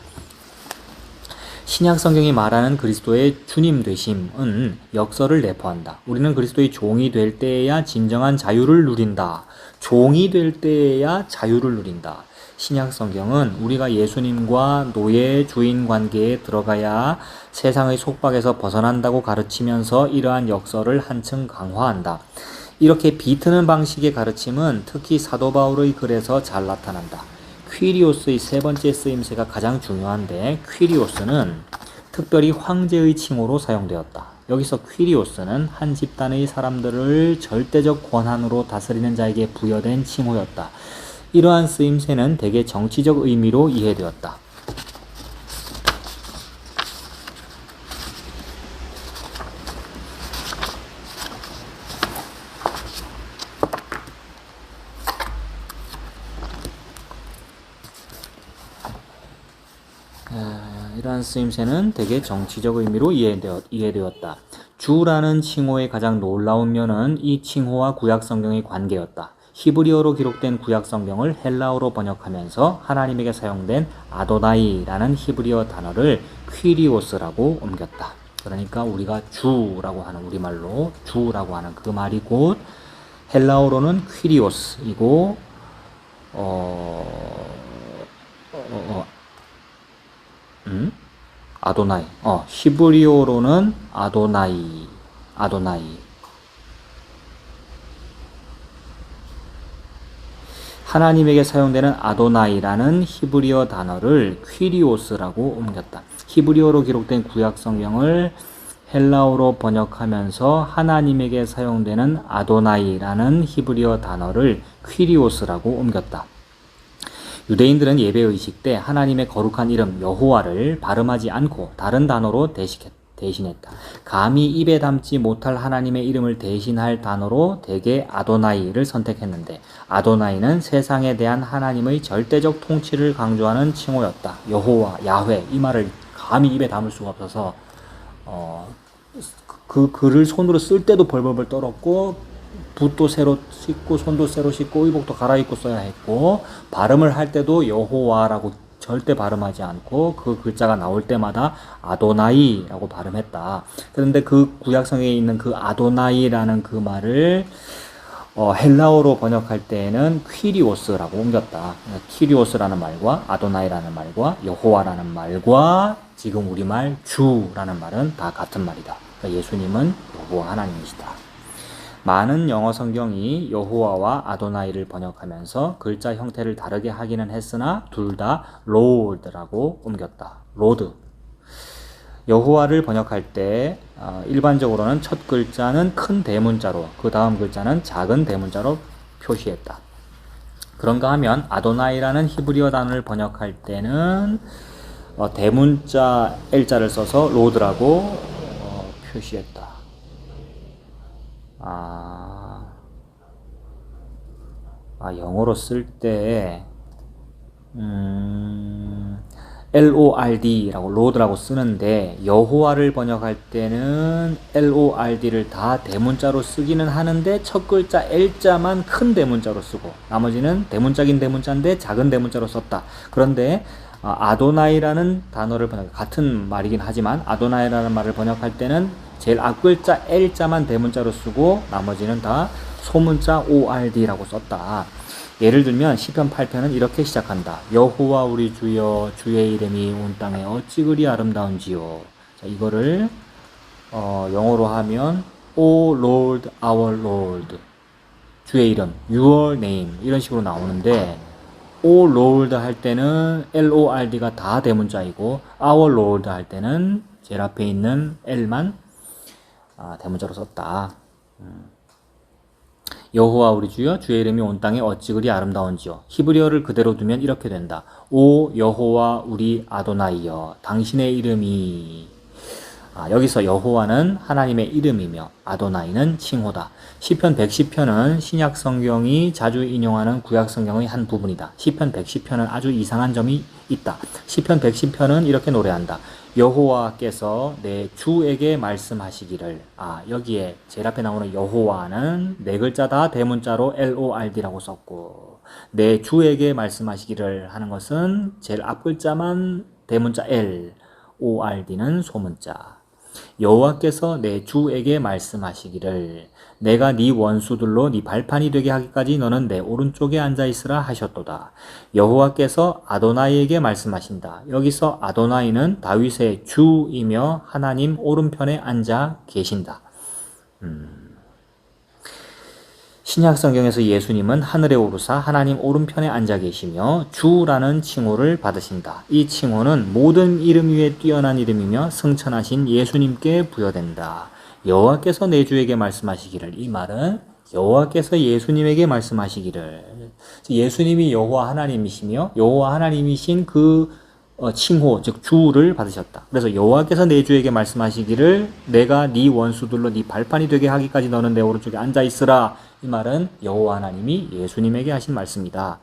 S1: 신약 성경이 말하는 그리스도의 주님 되심은 역설을 내포한다. 우리는 그리스도의 종이 될 때에야 진정한 자유를 누린다. 종이 될 때에야 자유를 누린다. 신약 성경은 우리가 예수님과 노예 주인 관계에 들어가야 세상의 속박에서 벗어난다고 가르치면서 이러한 역설을 한층 강화한다. 이렇게 비트는 방식의 가르침은 특히 사도 바울의 글에서 잘 나타난다. 퀴리오스의 세 번째 쓰임새가 가장 중요한데 퀴리오스는 특별히 황제의 칭호로 사용되었다. 여기서 퀴리오스는 한 집단의 사람들을 절대적 권한으로 다스리는 자에게 부여된 칭호였다. 이러한 쓰임새는 대개 정치적 의미로 이해되었다. 이러한 쓰임새는 대개 정치적 의미로 이해되었다. 주라는 칭호의 가장 놀라운 면은 이 칭호와 구약 성경의 관계였다. 히브리어로 기록된 구약 성경을 헬라어로 번역하면서 하나님에게 사용된 아도나이라는 히브리어 단어를 퀴리오스라고 옮겼다. 그러니까 우리가 주라고 하는 우리말로 주라고 하는 그 말이 곧 헬라어로는 퀴리오스이고 아도나이. 히브리어로는 아도나이. 하나님에게 사용되는 아도나이라는 히브리어 단어를 퀴리오스라고 옮겼다. 히브리어로 기록된 구약 성경을 헬라어로 번역하면서 하나님에게 사용되는 아도나이라는 히브리어 단어를 퀴리오스라고 옮겼다. 유대인들은 예배의식 때 하나님의 거룩한 이름 여호와를 발음하지 않고 다른 단어로 대신했다. 감히 입에 담지 못할 하나님의 이름을 대신할 단어로 대개 아도나이를 선택했는데 아도나이는 세상에 대한 하나님의 절대적 통치를 강조하는 칭호였다. 여호와, 야훼 이 말을 감히 입에 담을 수가 없어서 그 글을 손으로 쓸 때도 벌벌벌 떨었고 붓도 새로 씻고 손도 새로 씻고 의복도 갈아입고 써야 했고 발음을 할 때도 여호와라고 절대 발음하지 않고 그 글자가 나올 때마다 아도나이라고 발음했다. 그런데 그 구약성에 있는 그 아도나이라는 그 말을 헬라어로 번역할 때에는 퀴리오스라고 옮겼다. 퀴리오스라는 말과 아도나이라는 말과 여호와라는 말과 지금 우리말 주라는 말은 다 같은 말이다. 그러니까 예수님은 여호와 하나님이시다. 많은 영어 성경이 여호와와 아도나이를 번역하면서 글자 형태를 다르게 하기는 했으나 둘 다 Lord라고 옮겼다. 로드. 여호와를 번역할 때 일반적으로는 첫 글자는 큰 대문자로 그 다음 글자는 작은 대문자로 표시했다. 그런가 하면 아도나이라는 히브리어 단어를 번역할 때는 대문자 L자를 써서 로드라고 표시했다. 영어로 쓸 때 LORD라고 로드라고 쓰는데 여호와를 번역할 때는 LORD를 다 대문자로 쓰기는 하는데 첫 글자 L자만 큰 대문자로 쓰고 나머지는 대문자긴 대문자인데 작은 대문자로 썼다. 그런데 아도나이라는 단어를 같은 말이긴 하지만 아도나이라는 말을 번역할 때는 제일 앞글자 L자만 대문자로 쓰고 나머지는 다 소문자 ORD라고 썼다. 예를 들면 시편 8편은 이렇게 시작한다. 여호와 우리 주여 주의 이름이 온 땅에 어찌 그리 아름다운지요. 자, 이거를 영어로 하면 O Lord our Lord 주의 이름 Your name 이런 식으로 나오는데 O Lord 할 때는 LORD가 다 대문자이고 Our Lord 할 때는 제일 앞에 있는 L만 대문자로 썼다. 여호와 우리 주여 주의 이름이 온 땅에 어찌 그리 아름다운지요. 히브리어를 그대로 두면 이렇게 된다. 오 여호와 우리 아도나이여 당신의 이름이 여기서 여호와는 하나님의 이름이며 아도나이는 칭호다. 시편 110편은 신약 성경이 자주 인용하는 구약 성경의 한 부분이다. 시편 110편은 아주 이상한 점이 있다. 시편 110편은 이렇게 노래한다. 여호와께서 내 주에게 말씀하시기를. 여기에 제일 앞에 나오는 여호와는 네 글자 다 대문자로 LORD라고 썼고 내 주에게 말씀하시기를 하는 것은 제일 앞 글자만 대문자 L, ORD는 소문자. 여호와께서 내 주에게 말씀하시기를 내가 네 원수들로 네 발판이 되게 하기까지 너는 내 오른쪽에 앉아있으라 하셨도다. 여호와께서 아도나이에게 말씀하신다. 여기서 아도나이는 다윗의 주이며 하나님 오른편에 앉아 계신다. 신약 성경에서 예수님은 하늘에 오르사 하나님 오른편에 앉아 계시며 주라는 칭호를 받으신다. 이 칭호는 모든 이름 위에 뛰어난 이름이며 승천하신 예수님께 부여된다. 여호와께서 내 주에게 말씀하시기를. 이 말은 여호와께서 예수님에게 말씀하시기를. 예수님이 여호와 하나님이시며 여호와 하나님이신 그 칭호 즉 주를 받으셨다. 그래서 여호와께서 내 주에게 말씀하시기를 내가 네 원수들로 네 발판이 되게 하기까지 너는 내 오른쪽에 앉아 있으라. 이 말은 여호와 하나님이 예수님에게 하신 말씀이다.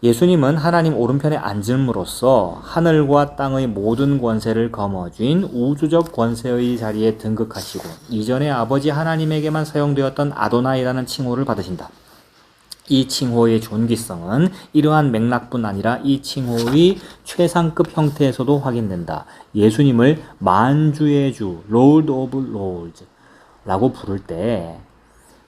S1: 예수님은 하나님 오른편에 앉음으로써 하늘과 땅의 모든 권세를 거머쥔 우주적 권세의 자리에 등극하시고 이전에 아버지 하나님에게만 사용되었던 아도나이라는 칭호를 받으신다. 이 칭호의 존귀성은 이러한 맥락뿐 아니라 이 칭호의 최상급 형태에서도 확인된다. 예수님을 만주의 주, Lord of Lords 라고 부를 때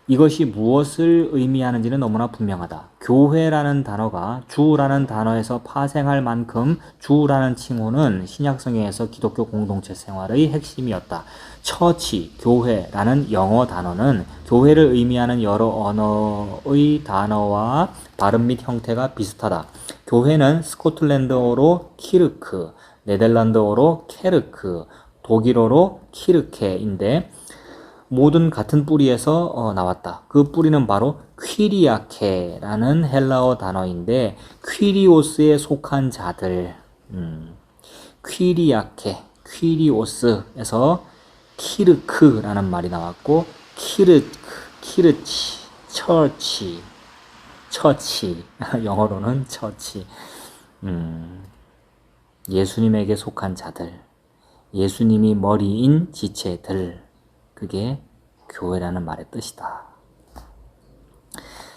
S1: 이것이 무엇을 의미하는지는 너무나 분명하다. 교회라는 단어가 주라는 단어에서 파생할 만큼 주라는 칭호는 신약성경에서 기독교 공동체 생활의 핵심이었다. 처치, 교회라는 영어 단어는 교회를 의미하는 여러 언어의 단어와 발음 및 형태가 비슷하다. 교회는 스코틀랜드어로 키르크, 네덜란드어로 케르크, 독일어로 키르케인데 모든 같은 뿌리에서 나왔다. 그 뿌리는 바로 퀴리아케라는 헬라어 단어인데 퀴리오스에 속한 자들, 퀴리아케, 퀴리오스에서 키르크라는 말이 나왔고 키르치, 처치, 영어로는 처치, 예수님에게 속한 자들, 예수님이 머리인 지체들, 그게 교회라는 말의 뜻이다.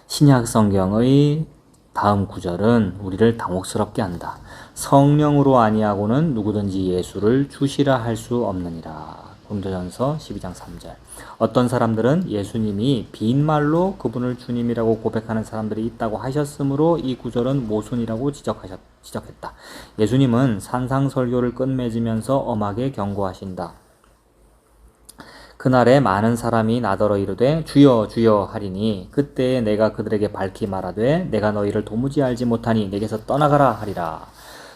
S1: 신약 성경의 다음 구절은 우리를 당혹스럽게 한다. 성령으로 아니하고는 누구든지 예수를 주시라 할 수 없느니라. 고린도전서 12장 3절. 어떤 사람들은 예수님이 빈말로 그분을 주님이라고 고백하는 사람들이 있다고 하셨으므로 이 구절은 모순이라고 지적했다. 예수님은 산상설교를 끝맺으면서 엄하게 경고하신다. 그날에 많은 사람이 나더러 이르되 주여 주여 하리니 그때에 내가 그들에게 밝히 말하되 내가 너희를 도무지 알지 못하니 내게서 떠나가라 하리라.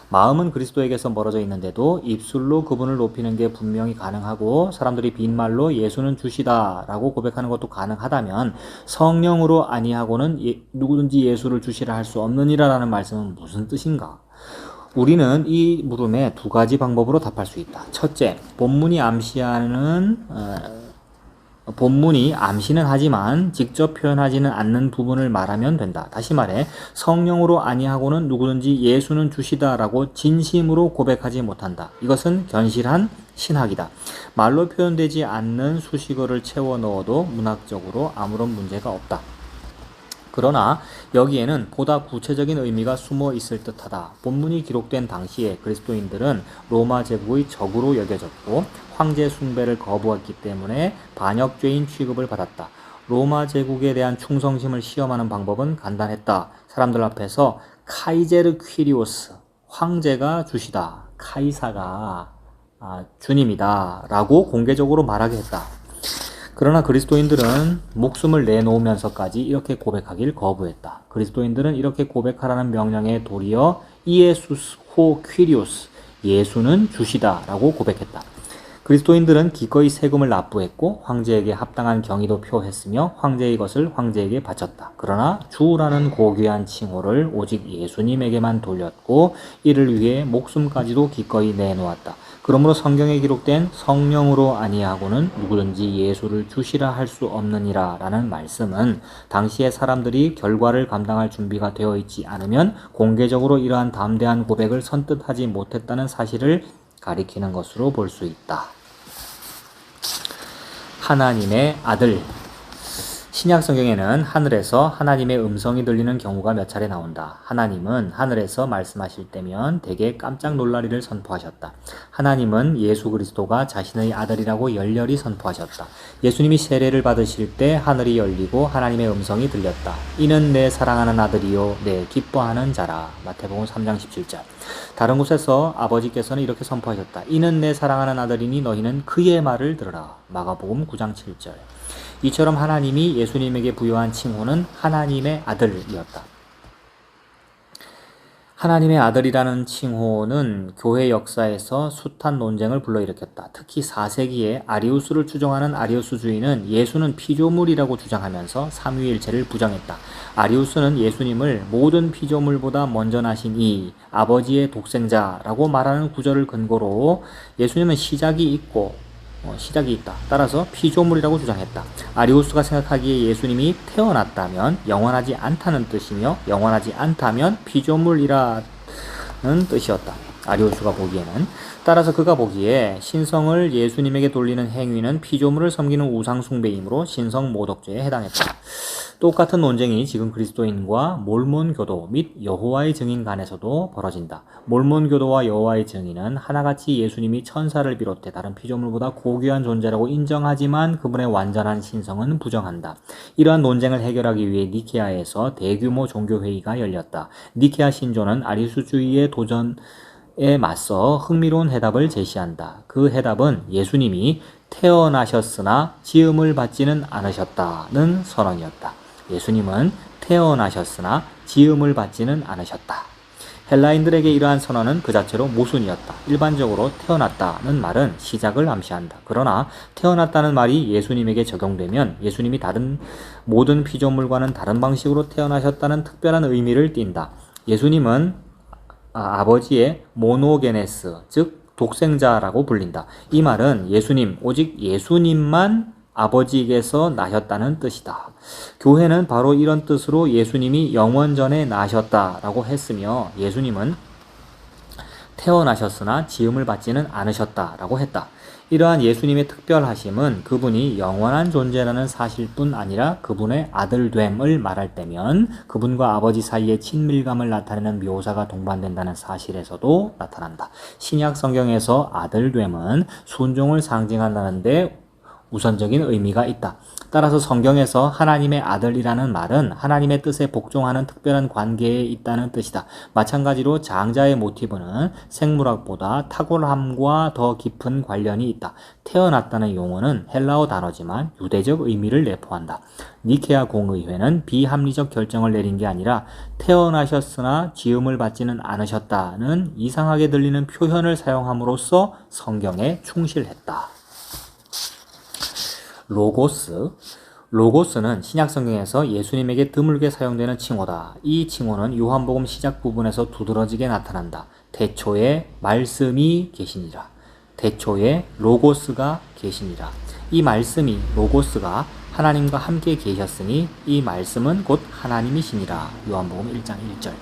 S1: 마음은 그리스도에게서 멀어져 있는데도 입술로 그분을 높이는 게 분명히 가능하고 사람들이 빈말로 예수는 주시다 라고 고백하는 것도 가능하다면 성령으로 아니하고는 누구든지 예수를 주시라 할 수 없느니라 라는 말씀은 무슨 뜻인가? 우리는 이 물음에 두 가지 방법으로 답할 수 있다. 첫째, 본문이 암시는 하지만 직접 표현하지는 않는 부분을 말하면 된다. 다시 말해 성령으로 아니하고는 누구든지 예수는 주시다라고 진심으로 고백하지 못한다. 이것은 견실한 신학이다. 말로 표현되지 않는 수식어를 채워 넣어도 문학적으로 아무런 문제가 없다. 그러나 여기에는 보다 구체적인 의미가 숨어 있을 듯하다. 본문이 기록된 당시에 그리스도인들은 로마 제국의 적으로 여겨졌고 황제 숭배를 거부했기 때문에 반역죄인 취급을 받았다. 로마 제국에 대한 충성심을 시험하는 방법은 간단했다. 사람들 앞에서 카이제르 퀴리오스, 황제가 주시다, 카이사가 주님이다 라고 공개적으로 말하게 했다. 그러나 그리스도인들은 목숨을 내놓으면서까지 이렇게 고백하길 거부했다. 그리스도인들은 이렇게 고백하라는 명령에 도리어 이에수스 호 퀴리오스, 예수는 주시다 라고 고백했다. 그리스도인들은 기꺼이 세금을 납부했고 황제에게 합당한 경의도 표했으며 황제의 것을 황제에게 바쳤다. 그러나 주라는 고귀한 칭호를 오직 예수님에게만 돌렸고 이를 위해 목숨까지도 기꺼이 내놓았다. 그러므로 성경에 기록된 성령으로 아니하고는 누구든지 예수를 주시라 할 수 없느니라 라는 말씀은 당시의 사람들이 결과를 감당할 준비가 되어 있지 않으면 공개적으로 이러한 담대한 고백을 선뜻하지 못했다는 사실을 가리키는 것으로 볼 수 있다. 하나님의 아들. 신약 성경에는 하늘에서 하나님의 음성이 들리는 경우가 몇 차례 나온다. 하나님은 하늘에서 말씀하실 때면 대개 깜짝 놀라리를 선포하셨다. 하나님은 예수 그리스도가 자신의 아들이라고 열렬히 선포하셨다. 예수님이 세례를 받으실 때 하늘이 열리고 하나님의 음성이 들렸다. 이는 내 사랑하는 아들이요 내 기뻐하는 자라. 마태복음 3장 17절. 다른 곳에서 아버지께서는 이렇게 선포하셨다. 이는 내 사랑하는 아들이니 너희는 그의 말을 들으라. 마가복음 9장 7절. 이처럼 하나님이 예수님에게 부여한 칭호는 하나님의 아들이었다. 하나님의 아들이라는 칭호는 교회 역사에서 숱한 논쟁을 불러일으켰다. 특히 4세기에 아리우스를 추종하는 아리우스주의는 예수는 피조물이라고 주장하면서 삼위일체를 부정했다. 아리우스는 예수님을 모든 피조물보다 먼저 나신 이 아버지의 독생자라고 말하는 구절을 근거로 예수님은 시작이 있다. 따라서 피조물이라고 주장했다. 아리우스가 생각하기에 예수님이 태어났다면 영원하지 않다는 뜻이며 영원하지 않다면 피조물이라는 뜻이었다. 아리우스가 보기에는 따라서 그가 보기에 신성을 예수님에게 돌리는 행위는 피조물을 섬기는 우상숭배이므로 신성모독죄에 해당했다. 똑같은 논쟁이 지금 그리스도인과 몰몬교도 및 여호와의 증인 간에서도 벌어진다. 몰몬교도와 여호와의 증인은 하나같이 예수님이 천사를 비롯해 다른 피조물보다 고귀한 존재라고 인정하지만 그분의 완전한 신성은 부정한다. 이러한 논쟁을 해결하기 위해 니케아에서 대규모 종교회의가 열렸다. 니케아 신조는 아리수주의의 도전에 맞서 흥미로운 해답을 제시한다. 그 해답은 예수님이 태어나셨으나 지음을 받지는 않으셨다는 선언이었다. 예수님은 태어나셨으나 지음을 받지는 않으셨다. 헬라인들에게 이러한 선언은 그 자체로 모순이었다. 일반적으로 태어났다는 말은 시작을 암시한다. 그러나 태어났다는 말이 예수님에게 적용되면 예수님이 다른 모든 피조물과는 다른 방식으로 태어나셨다는 특별한 의미를 띈다. 예수님은 아버지의 모노게네스, 즉 독생자라고 불린다. 이 말은 예수님, 오직 예수님만 아버지에게서 나셨다는 뜻이다. 교회는 바로 이런 뜻으로 예수님이 영원 전에 나셨다라고 했으며 예수님은 태어나셨으나 지음을 받지는 않으셨다라고 했다. 이러한 예수님의 특별하심은 그분이 영원한 존재라는 사실뿐 아니라 그분의 아들됨을 말할 때면 그분과 아버지 사이의 친밀감을 나타내는 묘사가 동반된다는 사실에서도 나타난다. 신약 성경에서 아들됨은 순종을 상징한다는데 우선적인 의미가 있다. 따라서 성경에서 하나님의 아들이라는 말은 하나님의 뜻에 복종하는 특별한 관계에 있다는 뜻이다. 마찬가지로 장자의 모티브는 생물학보다 탁월함과 더 깊은 관련이 있다. 태어났다는 용어는 헬라어 단어지만 유대적 의미를 내포한다. 니케아 공의회는 비합리적 결정을 내린 게 아니라 태어나셨으나 지음을 받지는 않으셨다는 이상하게 들리는 표현을 사용함으로써 성경에 충실했다. 로고스는 신약 성경에서 예수님에게 드물게 사용되는 칭호다. 이 칭호는 요한복음 시작 부분에서 두드러지게 나타난다. 태초에 말씀이 계시니라. 태초에 로고스가 계시니라. 이 말씀이 로고스가 하나님과 함께 계셨으니 이 말씀은 곧 하나님이시니라. 요한복음 1장 1절.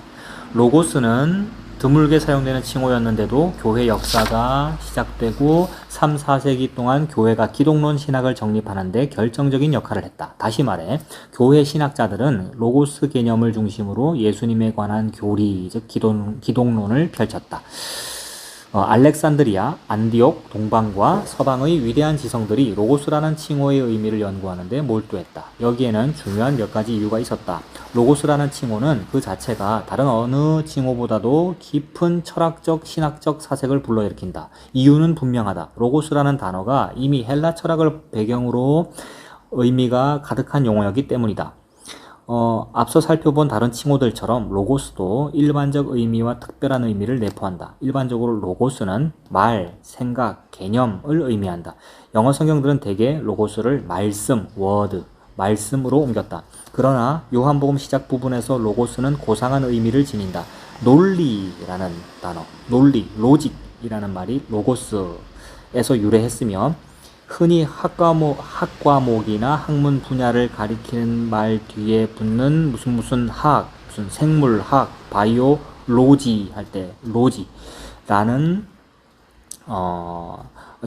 S1: 로고스는 드물게 사용되는 칭호였는데도 교회 역사가 시작되고 3, 4세기 동안 교회가 기독론 신학을 정립하는 데 결정적인 역할을 했다. 다시 말해 교회 신학자들은 로고스 개념을 중심으로 예수님에 관한 교리, 즉 기독론을 펼쳤다. 알렉산드리아, 안디옥, 동방과 서방의 위대한 지성들이 로고스라는 칭호의 의미를 연구하는데 몰두했다. 여기에는 중요한 몇 가지 이유가 있었다. 로고스라는 칭호는 그 자체가 다른 어느 칭호보다도 깊은 철학적, 신학적 사색을 불러일으킨다. 이유는 분명하다. 로고스라는 단어가 이미 헬라 철학을 배경으로 의미가 가득한 용어였기 때문이다. 앞서 살펴본 다른 칭호들처럼 로고스도 일반적 의미와 특별한 의미를 내포한다. 일반적으로 로고스는 말, 생각, 개념을 의미한다. 영어 성경들은 대개 로고스를 말씀, 워드, 말씀으로 옮겼다. 그러나 요한복음 시작 부분에서 로고스는 고상한 의미를 지닌다. 논리라는 단어, 논리, 로직이라는 말이 로고스에서 유래했으며 흔히 학과목이나 학문 분야를 가리키는 말 뒤에 붙는 무슨 학, 무슨 생물학, 바이오로지 할 때 로지라는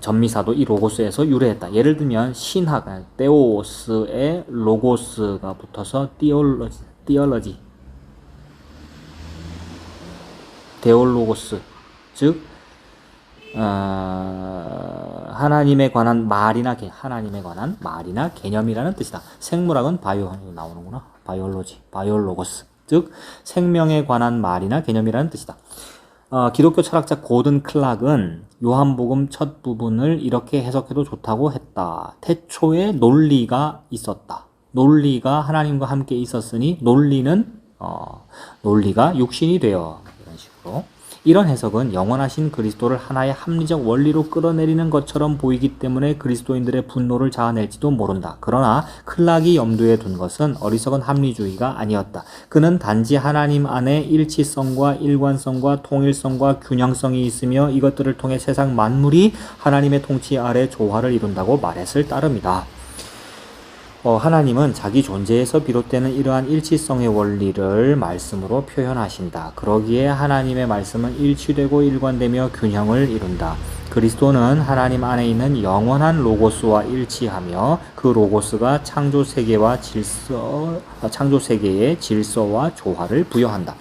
S1: 전미사도 이 로고스에서 유래했다. 예를 들면 신학, 테오스에 로고스가 붙어서 데올로고스, 즉 하나님에 관한 말이나 개념이라는 뜻이다. 생물학은 바이오 나오는구나. 바이올로고스, 즉 생명에 관한 말이나 개념이라는 뜻이다. 기독교 철학자 고든 클락은 요한복음 첫 부분을 이렇게 해석해도 좋다고 했다. 태초에 논리가 있었다. 논리가 하나님과 함께 있었으니 논리가 육신이 되어, 이런 식으로. 이런 해석은 영원하신 그리스도를 하나의 합리적 원리로 끌어내리는 것처럼 보이기 때문에 그리스도인들의 분노를 자아낼지도 모른다. 그러나 클락이 염두에 둔 것은 어리석은 합리주의가 아니었다. 그는 단지 하나님 안에 일치성과 일관성과 통일성과 균형성이 있으며 이것들을 통해 세상 만물이 하나님의 통치 아래 조화를 이룬다고 말했을 따름이다. 하나님은 자기 존재에서 비롯되는 이러한 일치성의 원리를 말씀으로 표현하신다. 그러기에 하나님의 말씀은 일치되고 일관되며 균형을 이룬다. 그리스도는 하나님 안에 있는 영원한 로고스와 일치하며 그 로고스가 창조 세계의 질서와 조화를 부여한다.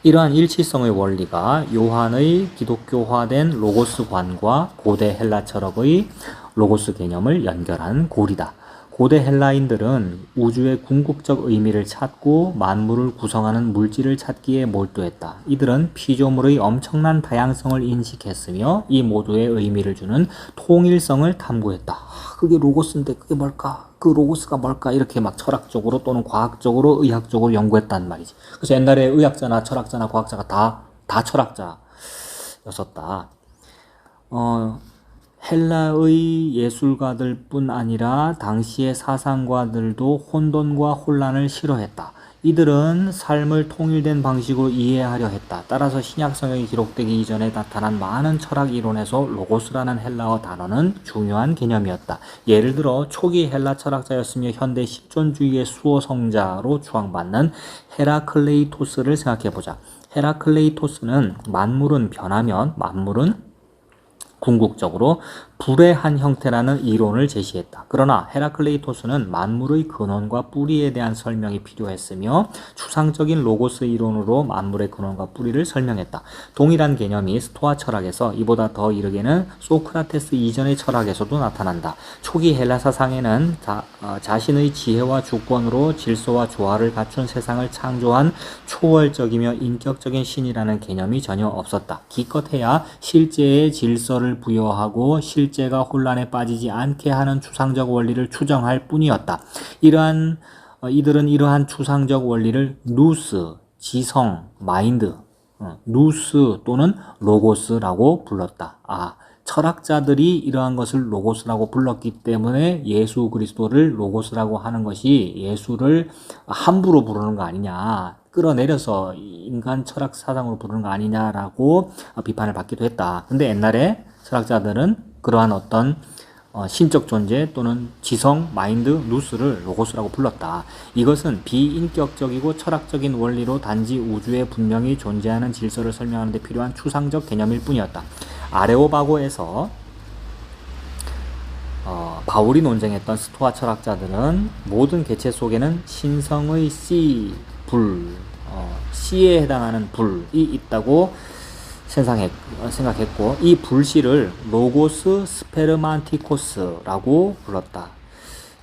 S1: 이러한 일치성의 원리가 요한의 기독교화된 로고스관과 고대 헬라 철학의 로고스 개념을 연결한 고리다. 고대 헬라인들은 우주의 궁극적 의미를 찾고 만물을 구성하는 물질을 찾기에 몰두했다. 이들은 피조물의 엄청난 다양성을 인식했으며 이 모두의 의미를 주는 통일성을 탐구했다. 그게 로고스인데 그게 뭘까? 그 로고스가 뭘까? 이렇게 막 철학적으로 또는 과학적으로 의학적으로 연구했단 말이지. 그래서 옛날에 의학자나 철학자나 과학자가 다 철학자였었다. 헬라의 예술가들 뿐 아니라 당시의 사상가들도 혼돈과 혼란을 싫어했다. 이들은 삶을 통일된 방식으로 이해하려 했다. 따라서 신약성경이 기록되기 이전에 나타난 많은 철학 이론에서 로고스라는 헬라어 단어는 중요한 개념이었다. 예를 들어 초기 헬라 철학자였으며 현대 실존주의의 수호성자로 추앙받는 헤라클레이토스를 생각해보자. 헤라클레이토스는 만물은 변하면 만물은 궁극적으로 불의 한 형태라는 이론을 제시했다. 그러나 헤라클레이토스는 만물의 근원과 뿌리에 대한 설명이 필요했으며 추상적인 로고스 이론으로 만물의 근원과 뿌리를 설명했다. 동일한 개념이 스토아 철학에서 이보다 더 이르게는 소크라테스 이전의 철학에서도 나타난다. 초기 헬라 사상에는 자신의 지혜와 주권으로 질서와 조화를 갖춘 세상을 창조한 초월적이며 인격적인 신이라는 개념이 전혀 없었다. 기껏해야 실제의 질서를 부여하고 실제가 혼란에 빠지지 않게 하는 추상적 원리를 추정할 뿐이었다. 이들은 이러한 추상적 원리를 누스, 지성, 마인드, 누스 또는 로고스라고 불렀다. 철학자들이 이러한 것을 로고스라고 불렀기 때문에 예수 그리스도를 로고스라고 하는 것이 예수를 함부로 부르는 거 아니냐, 끌어내려서 인간 철학 사상으로 부르는 거 아니냐라고 비판을 받기도 했다. 근데 옛날에 철학자들은 그러한 어떤 신적 존재 또는 지성, 마인드, 누스를 로고스라고 불렀다. 이것은 비인격적이고 철학적인 원리로 단지 우주에 분명히 존재하는 질서를 설명하는 데 필요한 추상적 개념일 뿐이었다. 아레오바고에서 바울이 논쟁했던 스토아 철학자들은 모든 개체 속에는 신성의 씨에 해당하는 불이 있다고 생각했고 이 불씨를 로고스 스페르만티코스라고 불렀다.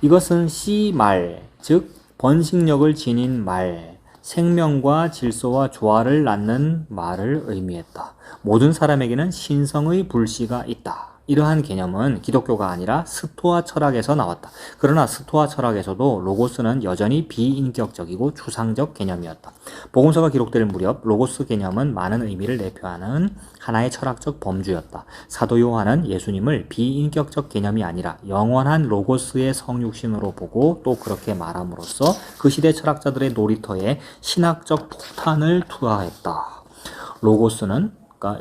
S1: 이것은 씨말, 즉 번식력을 지닌 말, 생명과 질서와 조화를 낳는 말을 의미했다. 모든 사람에게는 신성의 불씨가 있다. 이러한 개념은 기독교가 아니라 스토아 철학에서 나왔다. 그러나 스토아 철학에서도 로고스는 여전히 비인격적이고 추상적 개념이었다. 복음서가 기록될 무렵 로고스 개념은 많은 의미를 내포하는 하나의 철학적 범주였다. 사도 요한은 예수님을 비인격적 개념이 아니라 영원한 로고스의 성육신으로 보고 또 그렇게 말함으로써 그 시대 철학자들의 놀이터에 신학적 폭탄을 투하했다.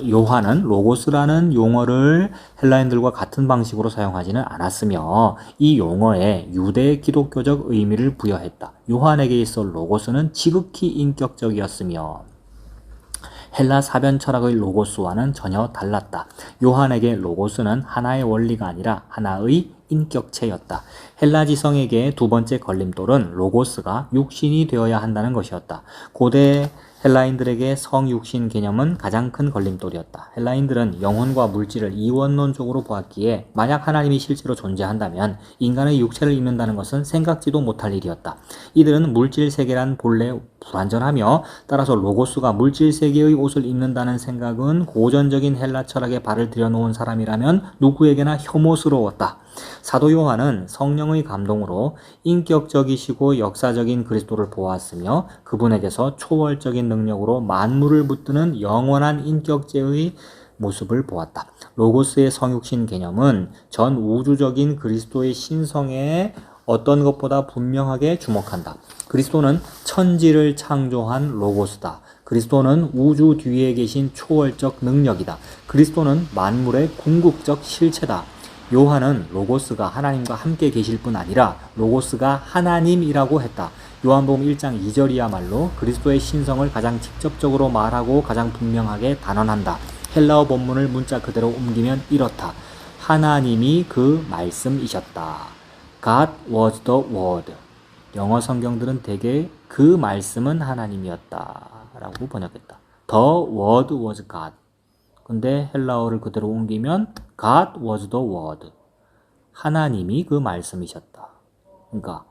S1: 요한은 로고스라는 용어를 헬라인들과 같은 방식으로 사용하지는 않았으며 이 용어에 유대 기독교적 의미를 부여했다. 요한에게 있어 로고스는 지극히 인격적이었으며 헬라 사변 철학의 로고스와는 전혀 달랐다. 요한에게 로고스는 하나의 원리가 아니라 하나의 인격체였다. 헬라 지성에게 두 번째 걸림돌은 로고스가 육신이 되어야 한다는 것이었다. 고대 헬라인들에게 성육신 개념은 가장 큰 걸림돌이었다. 헬라인들은 영혼과 물질을 이원론적으로 보았기에 만약 하나님이 실제로 존재한다면 인간의 육체를 입는다는 것은 생각지도 못할 일이었다. 이들은 물질 세계란 본래 불완전하며 따라서 로고스가 물질 세계의 옷을 입는다는 생각은 고전적인 헬라 철학에 발을 들여놓은 사람이라면 누구에게나 혐오스러웠다. 사도 요한은 성령의 감동으로 인격적이시고 역사적인 그리스도를 보았으며 그분에게서 초월적인 능력으로 만물을 붙드는 영원한 인격체의 모습을 보았다. 로고스의 성육신 개념은 전 우주적인 그리스도의 신성에 어떤 것보다 분명하게 주목한다. 그리스도는 천지를 창조한 로고스다. 그리스도는 우주 뒤에 계신 초월적 능력이다. 그리스도는 만물의 궁극적 실체다. 요한은 로고스가 하나님과 함께 계실 뿐 아니라 로고스가 하나님이라고 했다. 요한복음 1장 2절이야말로 그리스도의 신성을 가장 직접적으로 말하고 가장 분명하게 단언한다. 헬라어 본문을 문자 그대로 옮기면 이렇다. 하나님이 그 말씀이셨다. God was the word. 영어 성경들은 대개 그 말씀은 하나님이었다 라고 번역했다. The word was God. 근데 헬라어를 그대로 옮기면 God was the word. 하나님이 그 말씀이셨다. 그러니까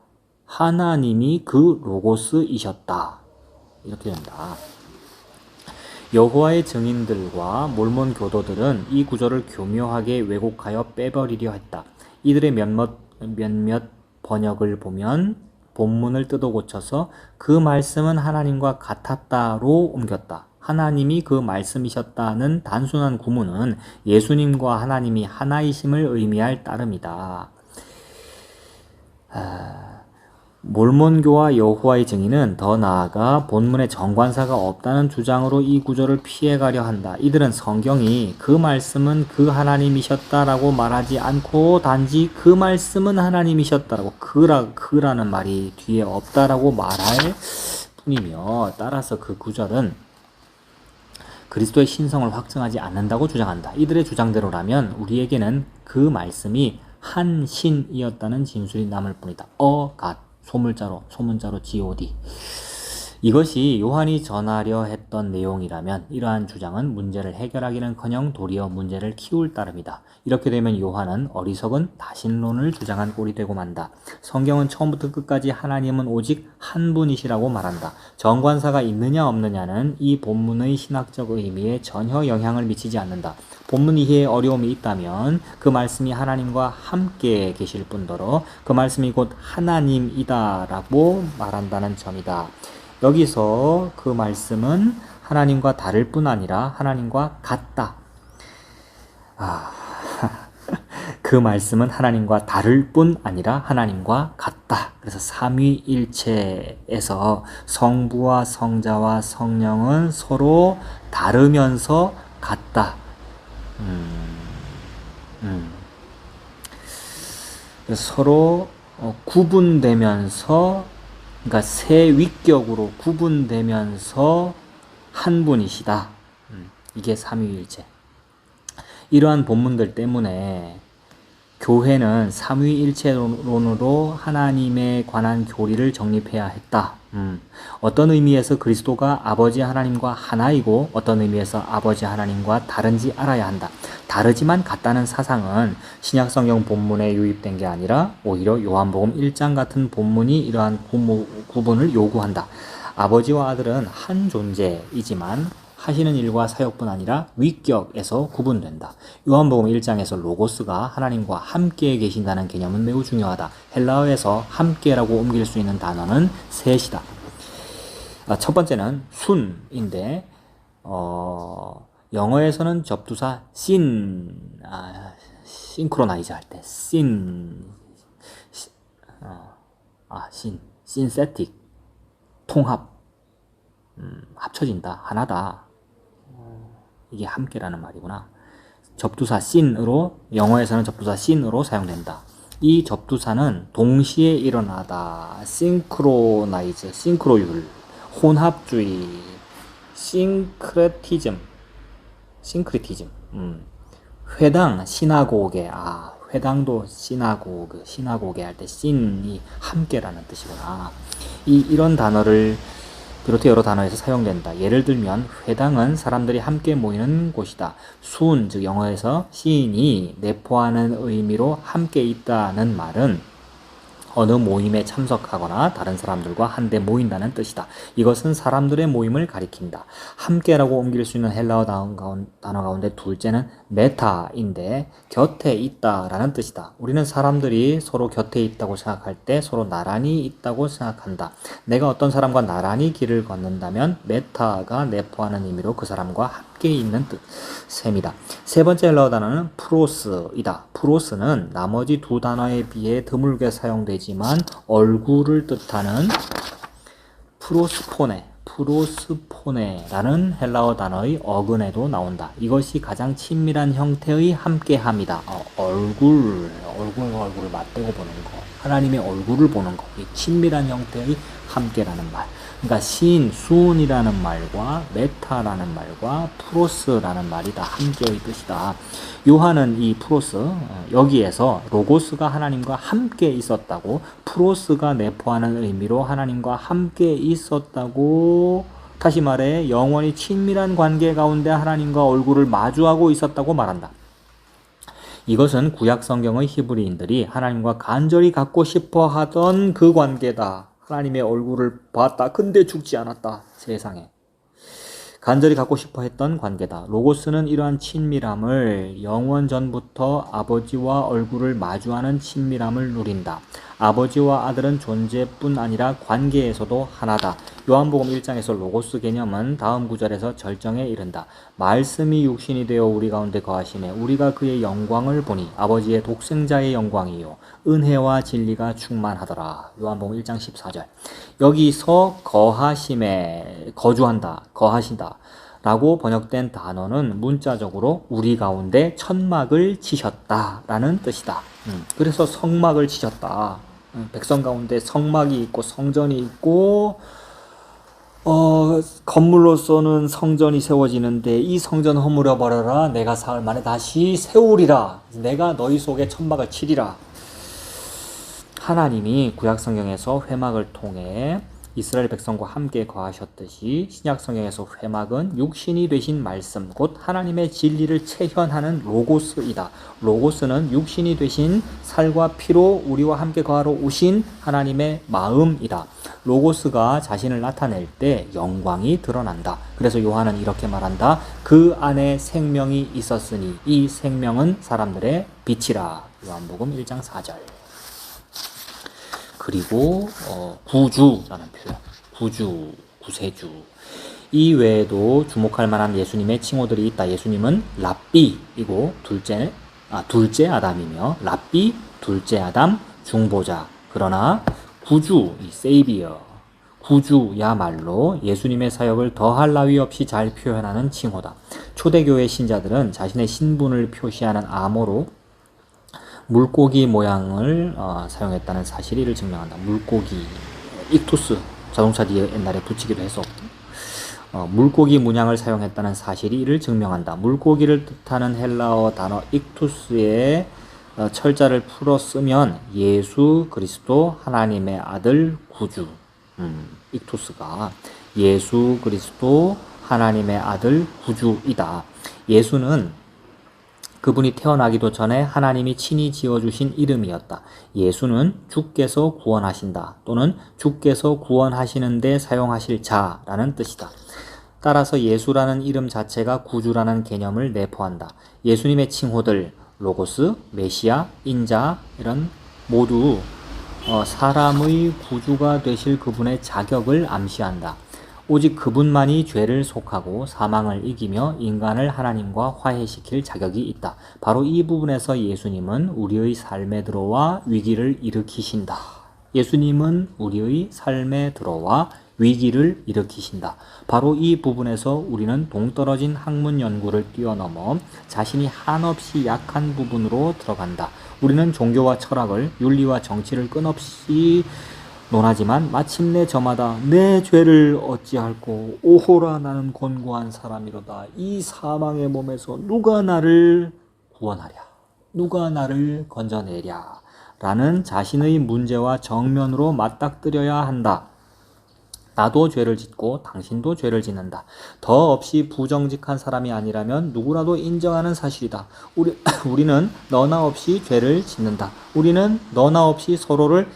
S1: 하나님이 그 로고스이셨다. 이렇게 된다. 여호와의 증인들과 몰몬 교도들은 이 구절을 교묘하게 왜곡하여 빼버리려 했다. 이들의 몇몇 번역을 보면 본문을 뜯어 고쳐서 그 말씀은 하나님과 같았다로 옮겼다. 하나님이 그 말씀이셨다는 단순한 구문은 예수님과 하나님이 하나이심을 의미할 따름이다. 몰몬교와 여호와의 증인은 더 나아가 본문에 정관사가 없다는 주장으로 이 구절을 피해가려 한다. 이들은 성경이 그 말씀은 그 하나님이셨다라고 말하지 않고 단지 그 말씀은 하나님이셨다라고 그라는 말이 뒤에 없다라고 말할 뿐이며 따라서 그 구절은 그리스도의 신성을 확증하지 않는다고 주장한다. 이들의 주장대로라면 우리에게는 그 말씀이 한 신이었다는 진술이 남을 뿐이다. God. 소문자로 God. 이것이 요한이 전하려 했던 내용이라면 이러한 주장은 문제를 해결하기는커녕 도리어 문제를 키울 따름이다. 이렇게 되면 요한은 어리석은 다신론을 주장한 꼴이 되고 만다. 성경은 처음부터 끝까지 하나님은 오직 한 분이시라고 말한다. 정관사가 있느냐 없느냐는 이 본문의 신학적 의미에 전혀 영향을 미치지 않는다. 본문 이해에 어려움이 있다면 그 말씀이 하나님과 함께 계실 뿐더러 그 말씀이 곧 하나님이다라고 말한다는 점이다. 여기서 그 말씀은 하나님과 다를 뿐 아니라 하나님과 같다. 그 말씀은 하나님과 다를 뿐 아니라 하나님과 같다. 그래서 삼위일체에서 성부와 성자와 성령은 서로 다르면서 같다. 서로 구분되면서 그러니까 세 위격으로 구분되면서 한 분이시다. 이게 삼위일체. 이러한 본문들 때문에 교회는 삼위일체론으로 하나님에 관한 교리를 정립해야 했다. 어떤 의미에서 그리스도가 아버지 하나님과 하나이고 어떤 의미에서 아버지 하나님과 다른지 알아야 한다. 다르지만 같다는 사상은 신약성경 본문에 유입된 게 아니라 오히려 요한복음 1장 같은 본문이 이러한 구분을 요구한다. 아버지와 아들은 한 존재이지만 하시는 일과 사역뿐 아니라 위격에서 구분된다. 요한복음 1장에서 로고스가 하나님과 함께 계신다는 개념은 매우 중요하다. 헬라어에서 함께라고 옮길 수 있는 단어는 셋이다. 첫 번째는 순인데 영어에서는 접두사 싱크로나이즈 할 때 신세틱 통합 합쳐진다 하나다. 이게 함께라는 말이구나. 접두사 sin으로 영어에서는 접두사 sin으로 사용된다. 이 접두사는 동시에 일어나다, 싱크로나이즈, 싱크로율, 혼합주의, 싱크레티즘, 회당, 시나고게, 회당도 시나고게 할 때 신이 함께라는 뜻이구나. 이런 단어를 비롯해 여러 단어에서 사용된다. 예를 들면 회당은 사람들이 함께 모이는 곳이다. 순, 즉 영어에서 시인이 내포하는 의미로 함께 있다는 말은 어느 모임에 참석하거나 다른 사람들과 한데 모인다는 뜻이다. 이것은 사람들의 모임을 가리킨다. 함께라고 옮길 수 있는 헬라어 단어 가운데 둘째는 메타인데 곁에 있다라는 뜻이다. 우리는 사람들이 서로 곁에 있다고 생각할 때 서로 나란히 있다고 생각한다. 내가 어떤 사람과 나란히 길을 걷는다면 메타가 내포하는 의미로 그 사람과 함께 있는 셈이다. 세 번째 헬라어 단어는 프로스이다. 프로스는 나머지 두 단어에 비해 드물게 사용되지만 얼굴을 뜻하는 프로스포네, 프로스포네라는 헬라어 단어의 어근에도 나온다. 이것이 가장 친밀한 형태의 함께함이다. 얼굴과 얼굴을 맞대고 보는 거, 하나님의 얼굴을 보는 거, 이 친밀한 형태의 함께라는 말. 그러니까 수은이라는 말과 메타라는 말과 프로스라는 말이 다 함께의 뜻이다. 요한은 이 프로스, 여기에서 로고스가 하나님과 함께 있었다고, 프로스가 내포하는 의미로 하나님과 함께 있었다고, 다시 말해 영원히 친밀한 관계 가운데 하나님과 얼굴을 마주하고 있었다고 말한다. 이것은 구약 성경의 히브리인들이 하나님과 간절히 갖고 싶어 하던 그 관계다. 하나님의 얼굴을 봤다. 근데 죽지 않았다. 세상에. 간절히 갖고 싶어 했던 관계다. 로고스는 이러한 친밀함을 영원 전부터 아버지와 얼굴을 마주하는 친밀함을 누린다. 아버지와 아들은 존재뿐 아니라 관계에서도 하나다. 요한복음 1장에서 로고스 개념은 다음 구절에서 절정에 이른다. 말씀이 육신이 되어 우리 가운데 거하시매 우리가 그의 영광을 보니 아버지의 독생자의 영광이요 은혜와 진리가 충만하더라. 요한복음 1장 14절. 여기서 거하심에 거주한다, 거하신다 라고 번역된 단어는 문자적으로 우리 가운데 천막을 치셨다 라는 뜻이다. 그래서 성막을 치셨다. 백성 가운데 성막이 있고 성전이 있고 건물로서는 성전이 세워지는데 이 성전 허물어 버려라. 내가 사흘 만에 다시 세우리라. 내가 너희 속에 천막을 치리라. 하나님이 구약 성경에서 회막을 통해 이스라엘 백성과 함께 거하셨듯이 신약 성경에서 회막은 육신이 되신 말씀, 곧 하나님의 진리를 체현하는 로고스이다. 로고스는 육신이 되신 살과 피로 우리와 함께 거하러 오신 하나님의 마음이다. 로고스가 자신을 나타낼 때 영광이 드러난다. 그래서 요한은 이렇게 말한다. 그 안에 생명이 있었으니 이 생명은 사람들의 빛이라. 요한복음 1장 4절. 그리고 구주라는 표현, 구주, 구세주. 이 외에도 주목할 만한 예수님의 칭호들이 있다. 예수님은 랍비이고 둘째 아담이며, 랍비, 둘째 아담, 중보자. 그러나 구주, 이 세이비어, 구주야말로 예수님의 사역을 더할 나위 없이 잘 표현하는 칭호다. 초대교회 신자들은 자신의 신분을 표시하는 암호로 물고기 모양을 사용했다는 사실이 이를 증명한다. 물고기, 익투스, 자동차 뒤에 옛날에 붙이기도 해서 물고기 문양을 사용했다는 사실이 이를 증명한다. 물고기를 뜻하는 헬라어 단어 익투스에 철자를 풀어 쓰면 예수 그리스도 하나님의 아들 구주, 익투스가 예수 그리스도 하나님의 아들 구주이다. 예수는 그분이 태어나기도 전에 하나님이 친히 지어주신 이름이었다. 예수는 주께서 구원하신다 또는 주께서 구원하시는데 사용하실 자라는 뜻이다. 따라서 예수라는 이름 자체가 구주라는 개념을 내포한다. 예수님의 칭호들 로고스, 메시아, 인자 이런 모두 사람의 구주가 되실 그분의 자격을 암시한다. 오직 그분만이 죄를 속하고 사망을 이기며 인간을 하나님과 화해시킬 자격이 있다. 바로 이 부분에서 예수님은 우리의 삶에 들어와 위기를 일으키신다. 예수님은 우리의 삶에 들어와 위기를 일으키신다. 바로 이 부분에서 우리는 동떨어진 학문 연구를 뛰어넘어 자신이 한없이 약한 부분으로 들어간다. 우리는 종교와 철학을, 윤리와 정치를 끝없이 논하지만 마침내 저마다 내 죄를 어찌할꼬 오호라 나는 곤고한 사람이로다. 이 사망의 몸에서 누가 나를 구원하랴, 누가 나를 건져내랴 라는 자신의 문제와 정면으로 맞닥뜨려야 한다. 나도 죄를 짓고 당신도 죄를 짓는다. 더 없이 부정직한 사람이 아니라면 누구라도 인정하는 사실이다. 우리는 너나 없이 죄를 짓는다. 우리는 너나 없이 서로를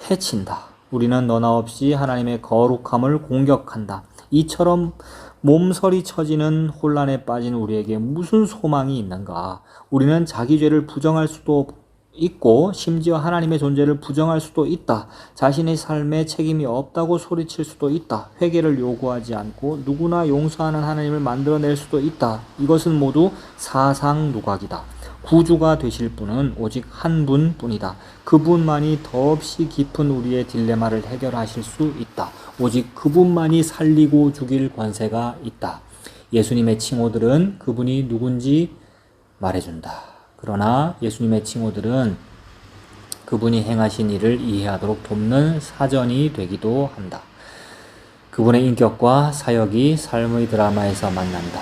S1: 해친다. 우리는 너나 없이 하나님의 거룩함을 공격한다. 이처럼 몸서리 쳐지는 혼란에 빠진 우리에게 무슨 소망이 있는가? 우리는 자기 죄를 부정할 수도 있고 심지어 하나님의 존재를 부정할 수도 있다. 자신의 삶에 책임이 없다고 소리칠 수도 있다. 회개를 요구하지 않고 누구나 용서하는 하나님을 만들어낼 수도 있다. 이것은 모두 사상 누각이다. 구주가 되실 분은 오직 한 분뿐이다. 그분만이 더없이 깊은 우리의 딜레마를 해결하실 수 있다. 오직 그분만이 살리고 죽일 권세가 있다. 예수님의 칭호들은 그분이 누군지 말해준다. 그러나 예수님의 칭호들은 그분이 행하신 일을 이해하도록 돕는 사전이 되기도 한다. 그분의 인격과 사역이 삶의 드라마에서 만난다.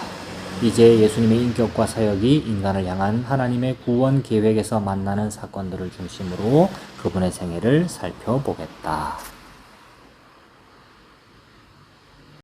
S1: 이제 예수님의 인격과 사역이 인간을 향한 하나님의 구원 계획에서 만나는 사건들을 중심으로 그분의 생애를 살펴보겠다.